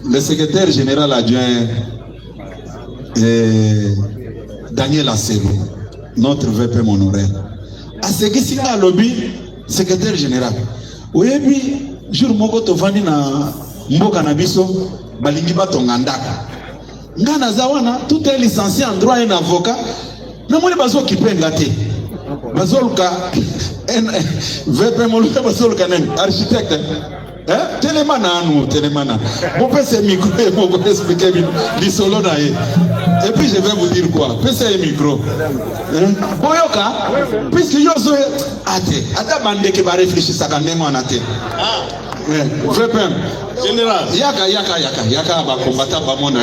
S1: le secrétaire général adjoint Daniel Asselo, notre VP honoraire. À ce qui s'est à lobby, secrétaire général. Oui, puis, jour moko tovani na mboka na biso, balingi batongandaka. Ngana zawana, tout est licencié en droit et en avocat. Na moni bazo kipenga te. Bazoluka, VP moluka bazoluka nen, architecte. Télémana nous, télémana. Mon père c'est micro, mon père expliquer l'isolo na ye. Et puis je vais vous dire quoi? Pesa un micro. Boyoka, puisque yo zo ate, ata bande ke ba réfléchir ça quand même en ate. Vrai père. Général. Yaka ba combattant ba mona.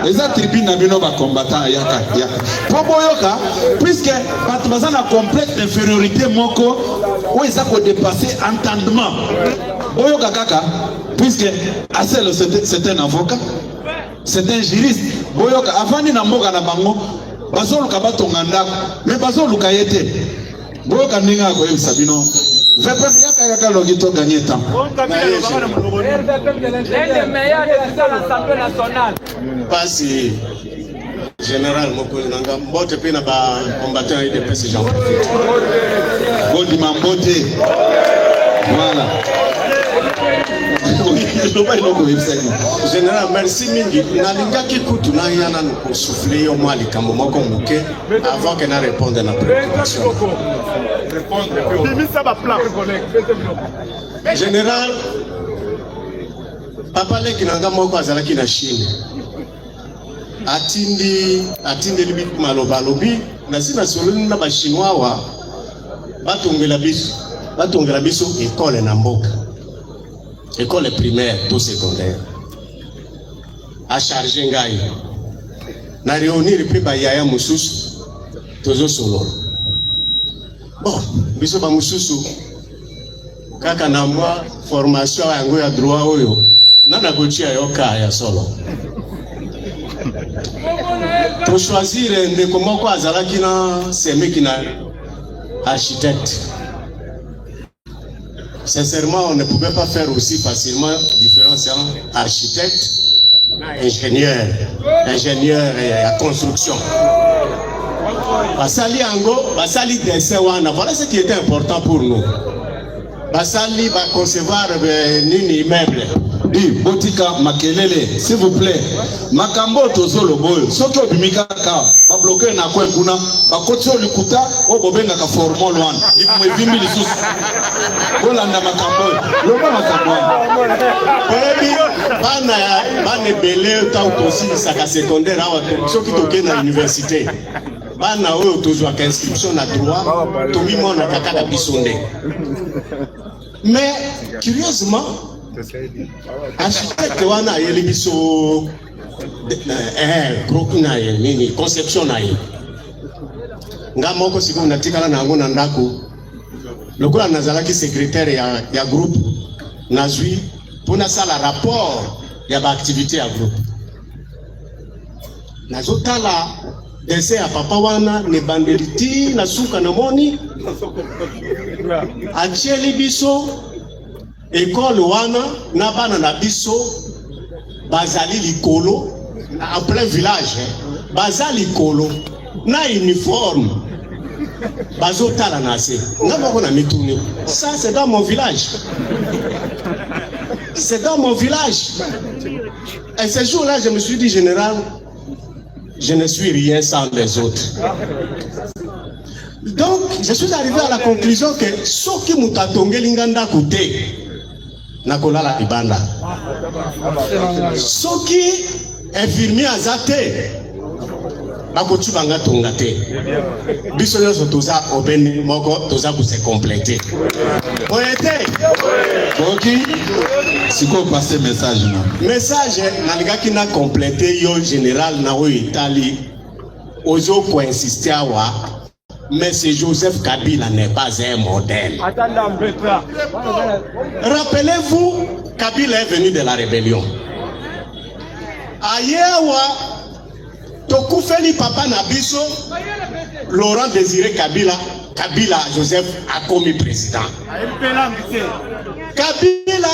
S1: Les tribune na bino ba combattant yaka. Pour Boyoka, puisque batmaza na complète infériorité moko, ou ils ont dépassé entendement. Boyoka kaka, puisque Assel c'est un avocat. C'est un juriste. Boyoka avani na mboka na bango bazolu kabatonga ndako mais bazolu kayete. Boyoka ninga ko yebisa bino. Vepe yaka logito gagner temps.
S11: Pasi général Mokoli nanga mbote pe na ba combattant et de PC Jean.
S1: Bodi mambote. Voilà.
S11: Général, merci mingi. Nalingaki kutu na yana pour souffler au moins les kamomoko moké avant qu'elle ne réponde à la préoccupation. Général, papa leki nanga moko azalaki na Chine. Atindi libi maloba lobi na sina soloni na ba chinois wa batongela biso école na mboka. École primaire, tout secondaire. A charger ngai. Na réunir puis ba yaya mususu. Tozo solo. Bon, biso ba mususu. Kaka na moi formation yango ya droit oyo. Nana gochia yoka ya solo. Pour choisir ndeko moko azalaki na semeki na architecte. Sincèrement, on ne pouvait pas faire aussi facilement différence entre architecte, ingénieur et la construction. Basali Ango, Basali Dessewana, voilà ce qui était important pour nous. Basali va concevoir nini immeuble.
S1: Di Botika Makelele, s'il vous plaît. Makambo tozolo boyo. Soko bimika ka, ba bloquer na kwa kuna, ba kotso likuta, o bobenga ka formol wan. Ikumwe vimbi lisusu. Bolanda makambo. Loba makambo.
S11: Bebi bana belé ta aussi saka secondaire awa soki toke na université. Bana oyo tozwa ka inscription na droit, to mimo na kaka bisonde. Mais curieusement architecte wana yeli biso groupe na nini conception na ye nga moko siko natikala na ngo na ndako lokola nazalaki secrétaire ya groupe nazwi pona sala rapport ya ba activité ya groupe nazotala dessin ya papa wana ne bandeliti na suka na moni acheli biso école wana na bana na biso bazali likolo en plein village bazali likolo na uniforme bazotala na se nga moko na mituni ça c'est dans mon village et ce jour-là je me suis dit général je ne suis rien sans les autres. Donc je suis arrivé à la conclusion que soki mutatongeli nganda kute nakolala libanda soki infirmier azate bakotu banga tonga te biso nyonso toza obeni moko toza kuse compléter oyete
S1: ok siko passer message
S11: nalingaki na compléter yo général na oyo itali ozo ko insister awa. Mais ce Joseph Kabila n'est pas un modèle. Rappelez-vous, Kabila est venu de la rébellion. Ayewa, Tokufeli Papa Nabiso, Laurent Désiré Kabila Joseph a commis président. Kabila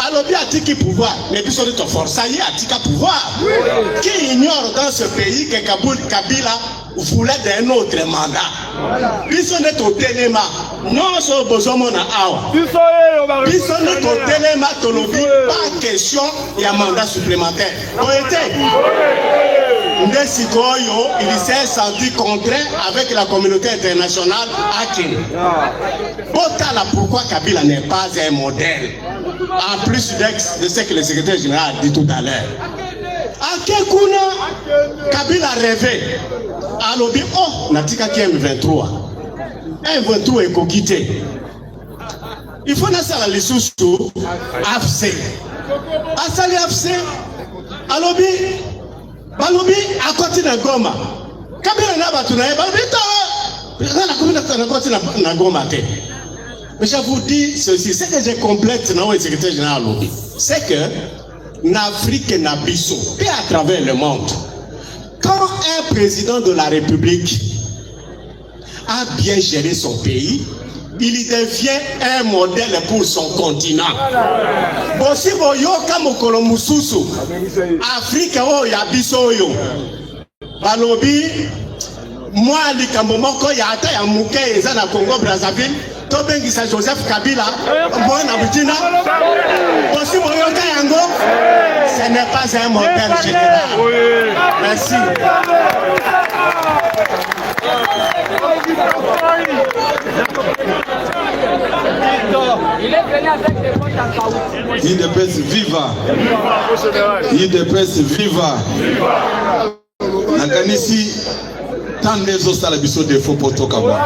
S11: alobi atiki pouvoir, mais biso de ton force, ça y est, atika pouvoir. Qui ignore dans ce pays que Kabila voulait d'un autre mandat. Biso n'est au téléma. Non, so bozomona awa. Biso n'est au téléma, tolobi, pas question, il y a mandat supplémentaire. Ndesikoyo, il s'est senti contraint avec la communauté internationale à Kin. Botala, pourquoi Kabila n'est pas un modèle? En plus de ce que le secrétaire général a dit tout à l'heure. Akekuna Kabila rêvé. Alobi oh natika ki M23. M23 est kokité. Il faut na sala lisusu AFC. Asali AFC. Alobi balobi akoti na Goma. Kabila na batu na balobi ta na komina na koti na Goma te. Mais je vous dis ceci, c'est que j'ai complète dans le secrétaire général Alobi. C'est que l'Afrique n'a biso et à travers le monde. Quand un président de la République a bien géré son pays, il devient un modèle pour son continent. Aussi, Afrique, Balobi, moi, il y a un mouké, il y a un Congo Brazzaville, Tobengisa Joseph Kabila, aussi, ce n'est pas un modèle général. Merci.
S1: IDPS viva. IDPS viva. Nakanisi tant des osala biso défaut pour toka ba.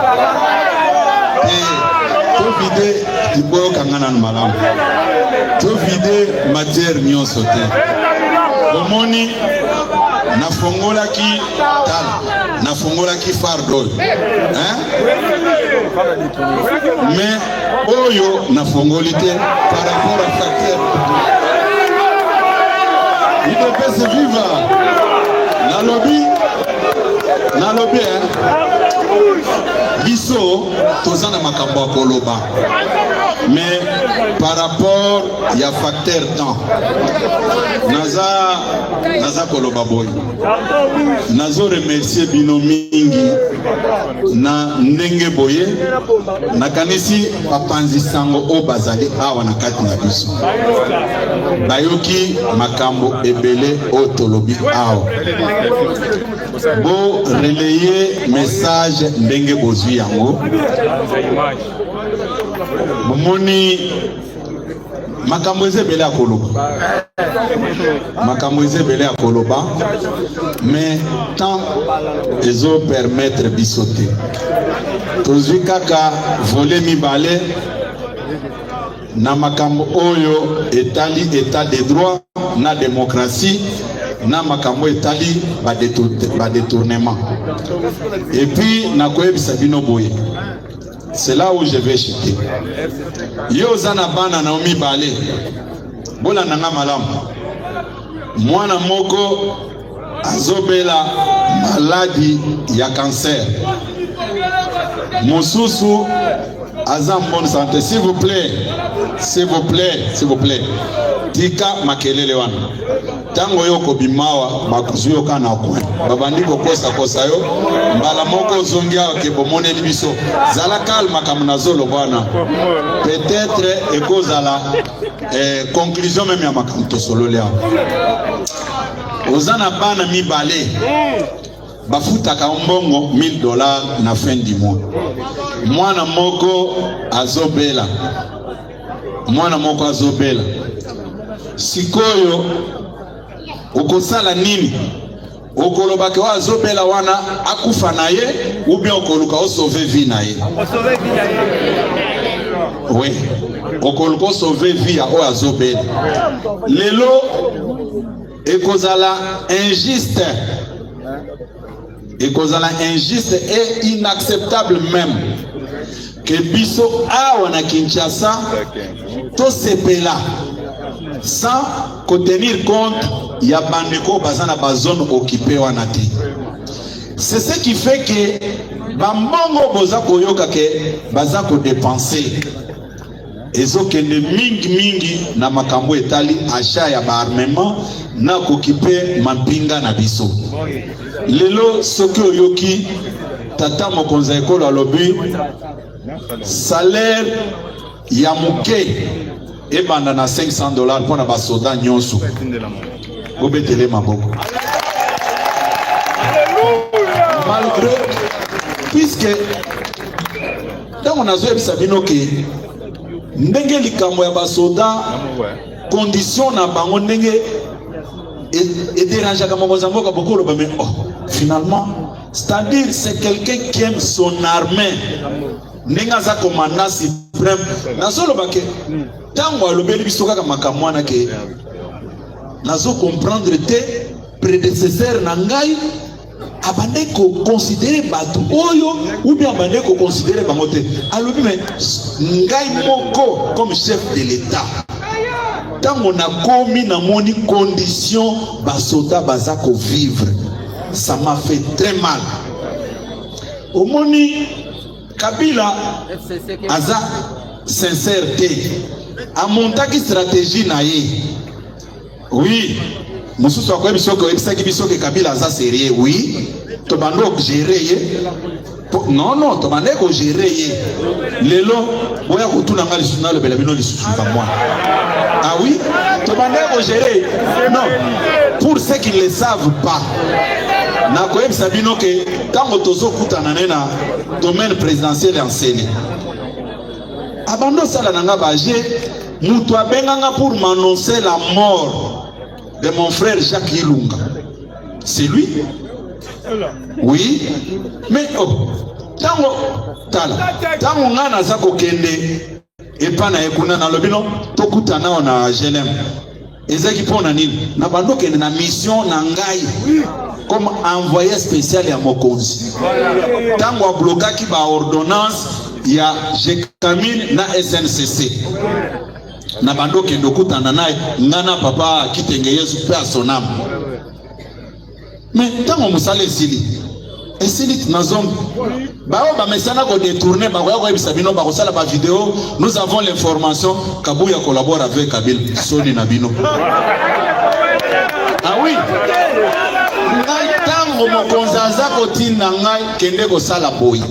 S1: To vide diboyo kangana na malamu. To vide matière nyonso te. Omoni na fongola ki tal, na fongola ki fardol. Hein? Mais oyo na fongolité par rapport à facteur. Il peut se vivre. Na lobby biso tozana makambo koloba. Mais par rapport il y a facteur temps. Naza koloba boy. Nazo remercier bino mingi na ndenge boye nakanisi papanzi sango o bazali awa na kati na biso bayoki makambo ebele o tolobi awa bo relayer message ndenge bozwi yango bomoni makambo ezebele akoloba makambo ezebele akoloba mais tant ezo permettre bisote tozwi kaka volet mibale na makambo oyo etali état de droit na démocratie na makambo etali ba détournement et puis na koyebisa bino boye. C'est là où je vais chuter. Yo zana bana na mibale bola nanga malamu mwana moko azobela maladie ya cancer mosusu aza bonne santé. S'il vous plaît, s'il vous plaît, s'il vous plaît, tika makelele wana tango yo kobimawa bakuzuyo kana kwa babandi kokosa kosa yo mbala moko zongia ke bomone biso zala calme kamuna zolo bwana peut-être ekozala conclusion même ya makamto solo leo ozana bana mibale bafutaka mbongo $1000 na fin du mois. Mwana moko azobela sikoyo okosala nini okolobake wa azobela wana akufa na ye ou bien okoluka osauve vie na ye. Oui, okoluka osauve vie ya o azobela lelo ekozala injuste et inacceptable même que biso awa na Kinshasa to sepela sans tenir compte ya bandeko bazana ba zone occupée wana te. C'est ce qui fait que bambongo boza koyoka ke baza ko dépenser ezokende mingi na makambo etali achat ya ba armement na kokipe mapinga na biso. Lelo soki oyoki tata mokonzi ekolo alobi salaire ya muke ebanda na $500 pour na basoda nyonso obetele maboko malgré puisque donc on a zoebisa bino ke ndenge likambo ya basoda condition na bango ndenge et dérange comme Mozambique beaucoup le mais oh finalement c'est-à-dire c'est quelqu'un qui aime son armée nenga za commandant suprême nazo le baké tango alobeli bisoka kama kamwana ke nazo comprendre te prédécesseur na ngai abande ko considérer batu oyo ou bien abande ko considérer bango te alobi mais ngai moko comme chef de l'état tango na komi na moni condition basota bazako vivre ça m'a fait très mal au moni Kabila aza sincérité a montaki stratégie na ye oui mosusu akoye bisoke oyebisaki biso ke Kabila aza sérieux oui tobando gérer ye non tobande ko gérer ye lelo boya kotuna nga lisusu nalobela bino lisusu ka moi ah oui tobande ko gérer non pour ceux qui ne le savent pas na koyebisa bino ke tango tozokutana ne na domaine présidentiel enseigne abando sala nanga baje mutu abenganga pour m'annoncer la mort de mon frère Jacques Ilunga. C'est lui? Oui. Mais oh, tango ngana zako kende epana ekuna na lobino tokutana ona GLM. Ezaki pona nini? Na bando kende na mission na ngai comme envoyé spécial ya Mokonzi. Tango ablokaki ba ordonnance ya Jekamine na SNCC. Na bando kendo kutana naye ngana papa kitenge Yesu pe asonam. Mais tango musale esili na zone bao ba mesana ko détourner ba ko yebisa bino ba ko sala ba vidéo nous avons l'information Kabuya collabore avec Kabila soni na bino. Ah oui. Tango mokonzi aza kotinda ngai kende kosala boyi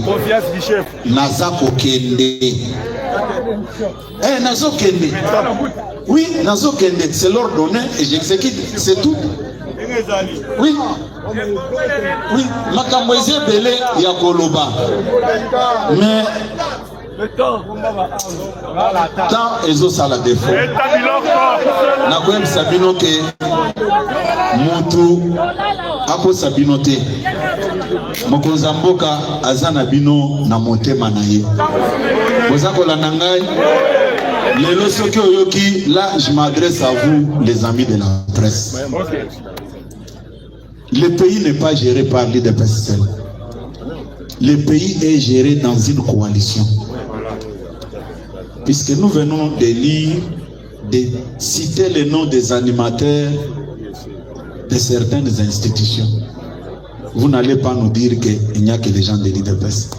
S1: naza kokende nazo kende oui nazo kende c'est l'ordonné et j'exécute c'est tout oui makambo eze belé ya koloba mais tant ezo sala défaut na koyebisa bino ke mutu ako sabino te mokonzi mboka aza na bino na motema na ye boza kolanda ngai lelo soki oyoki là je m'adresse à vous les amis de la presse. Le pays n'est pas géré par l'UDPS seul. Le pays est géré dans une coalition. Puisque nous venons de lire, de citer les noms des animateurs de certaines institutions. Vous n'allez pas nous dire qu'il n'y a que les gens de l'UDPS.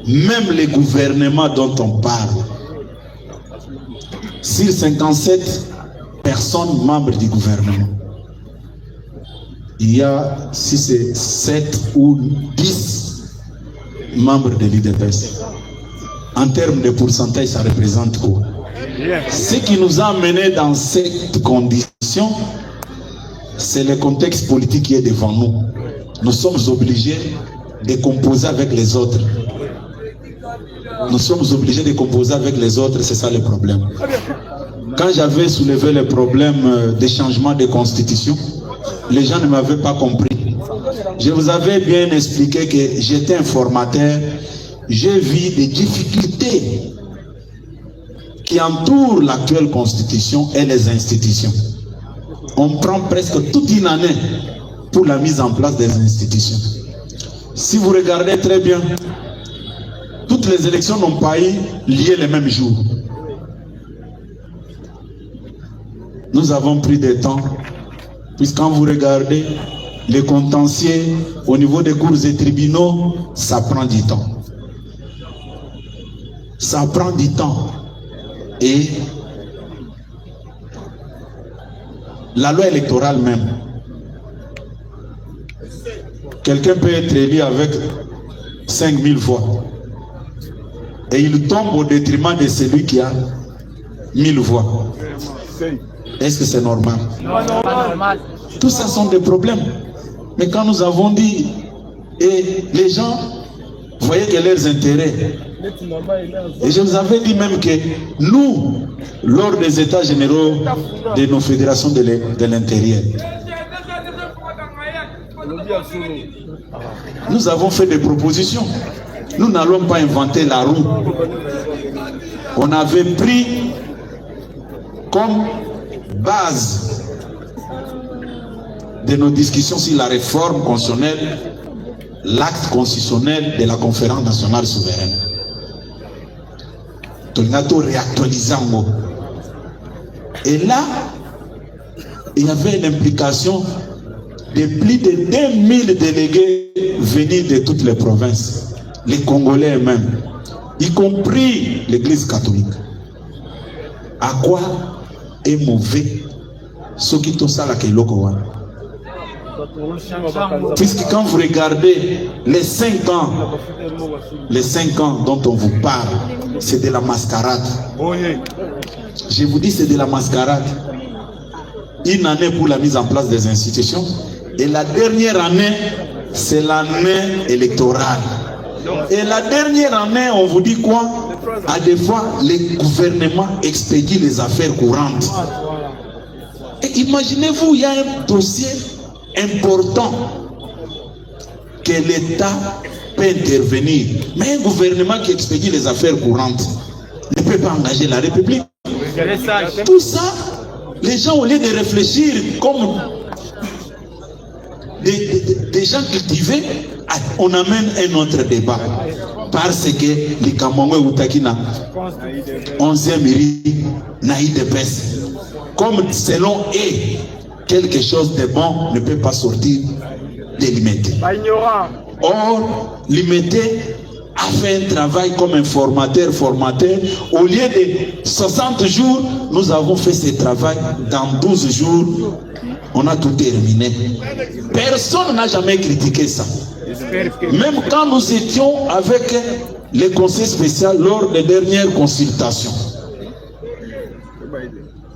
S1: Même les gouvernements dont on parle, sur 57 personnes membres du gouvernement, il y a, si c'est 7 ou 10 membres de l'UDPS. En termes de pourcentage, ça représente quoi? Ce qui nous a amenés dans cette condition, c'est le contexte politique qui est devant nous. Nous sommes obligés de composer avec les autres. Nous sommes obligés de composer avec les autres, c'est ça le problème. Quand j'avais soulevé le problème des changements de constitution, les gens ne m'avaient pas compris. Je vous avais bien expliqué que j'étais un formateur. J'ai vu des difficultés qui entourent l'actuelle constitution et les institutions. On prend presque toute une année pour la mise en place des institutions. Si vous regardez très bien, toutes les élections n'ont pas eu lieu le même jour. Nous avons pris des temps, puisque quand vous regardez les contentieux au niveau des cours et tribunaux, ça prend du temps. Ça prend du temps. Et la loi électorale même, quelqu'un peut être élu avec 5000 voix. Et il tombe au détriment de celui qui a 1000 voix. Est-ce que c'est normal? Tout ça sont des problèmes. Mais quand nous avons dit, et les gens voyaient que leurs intérêts, et je vous avais dit même que nous, lors des états généraux de nos fédérations de l'intérieur, Nous avons fait des propositions. Nous n'allons pas inventer la roue. On avait pris comme base de nos discussions sur la réforme constitutionnelle l'acte constitutionnel de la conférence nationale souveraine. Tonato réactualisant. Et là, il y avait une implication de plus de 2000 délégués venus de toutes les provinces, les Congolais eux-mêmes, y compris l'Église catholique. À quoi est mauvais ce qui tout ça là que l'Okowan? Puisque quand vous regardez les 5 ans dont on vous parle, c'est de la mascarade. Je vous dis, c'est de la mascarade. Une année pour la mise en place des institutions, et la dernière année, c'est l'année électorale. Et la dernière année, on vous dit quoi? À des fois, les gouvernements expédient les affaires courantes. Et imaginez-vous, il y a un dossier important que l'État peut intervenir. Mais un gouvernement qui expédie les affaires courantes ne peut pas engager la République. Tout ça, les gens, au lieu de réfléchir comme des gens cultivés, on amène un autre débat. Parce que les Kamongwe Outakina, 11e mairie, Naïdepes, comme selon eux, quelque chose de bon ne peut pas sortir de Limité. Or, Limité a fait un travail comme un formateur. Au lieu de 60 jours, nous avons fait ce travail dans 12 jours. On a tout terminé. Personne n'a jamais critiqué ça. Même quand nous étions avec le conseil spécial lors des dernières consultations.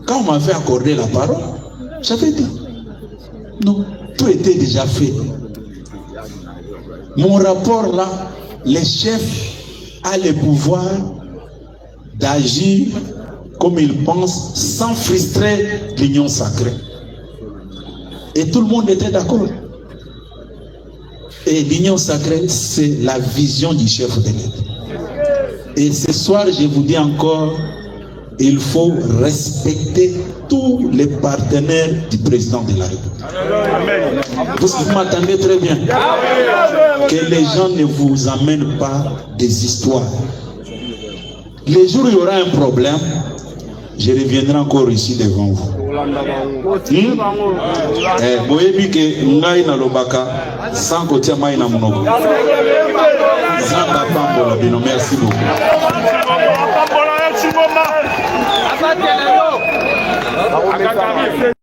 S1: Quand on m'avait accordé la parole, j'avais dit, non, tout était déjà fait. Mon rapport là, les chefs ont le pouvoir d'agir comme ils pensent sans frustrer l'union sacrée. Et tout le monde était d'accord. Et l'union sacrée, c'est la vision du chef de l'État. Et ce soir, je vous dis encore, il faut respecter tous les partenaires du président de la République. Vous m'entendez très bien. Que les gens ne vous amènent pas des histoires. Les jours où il y aura un problème, je reviendrai encore ici devant vous. Boyebi ke ngai na lobaka sans kotia mai na monoko. Zamba pambola bino, merci beaucoup.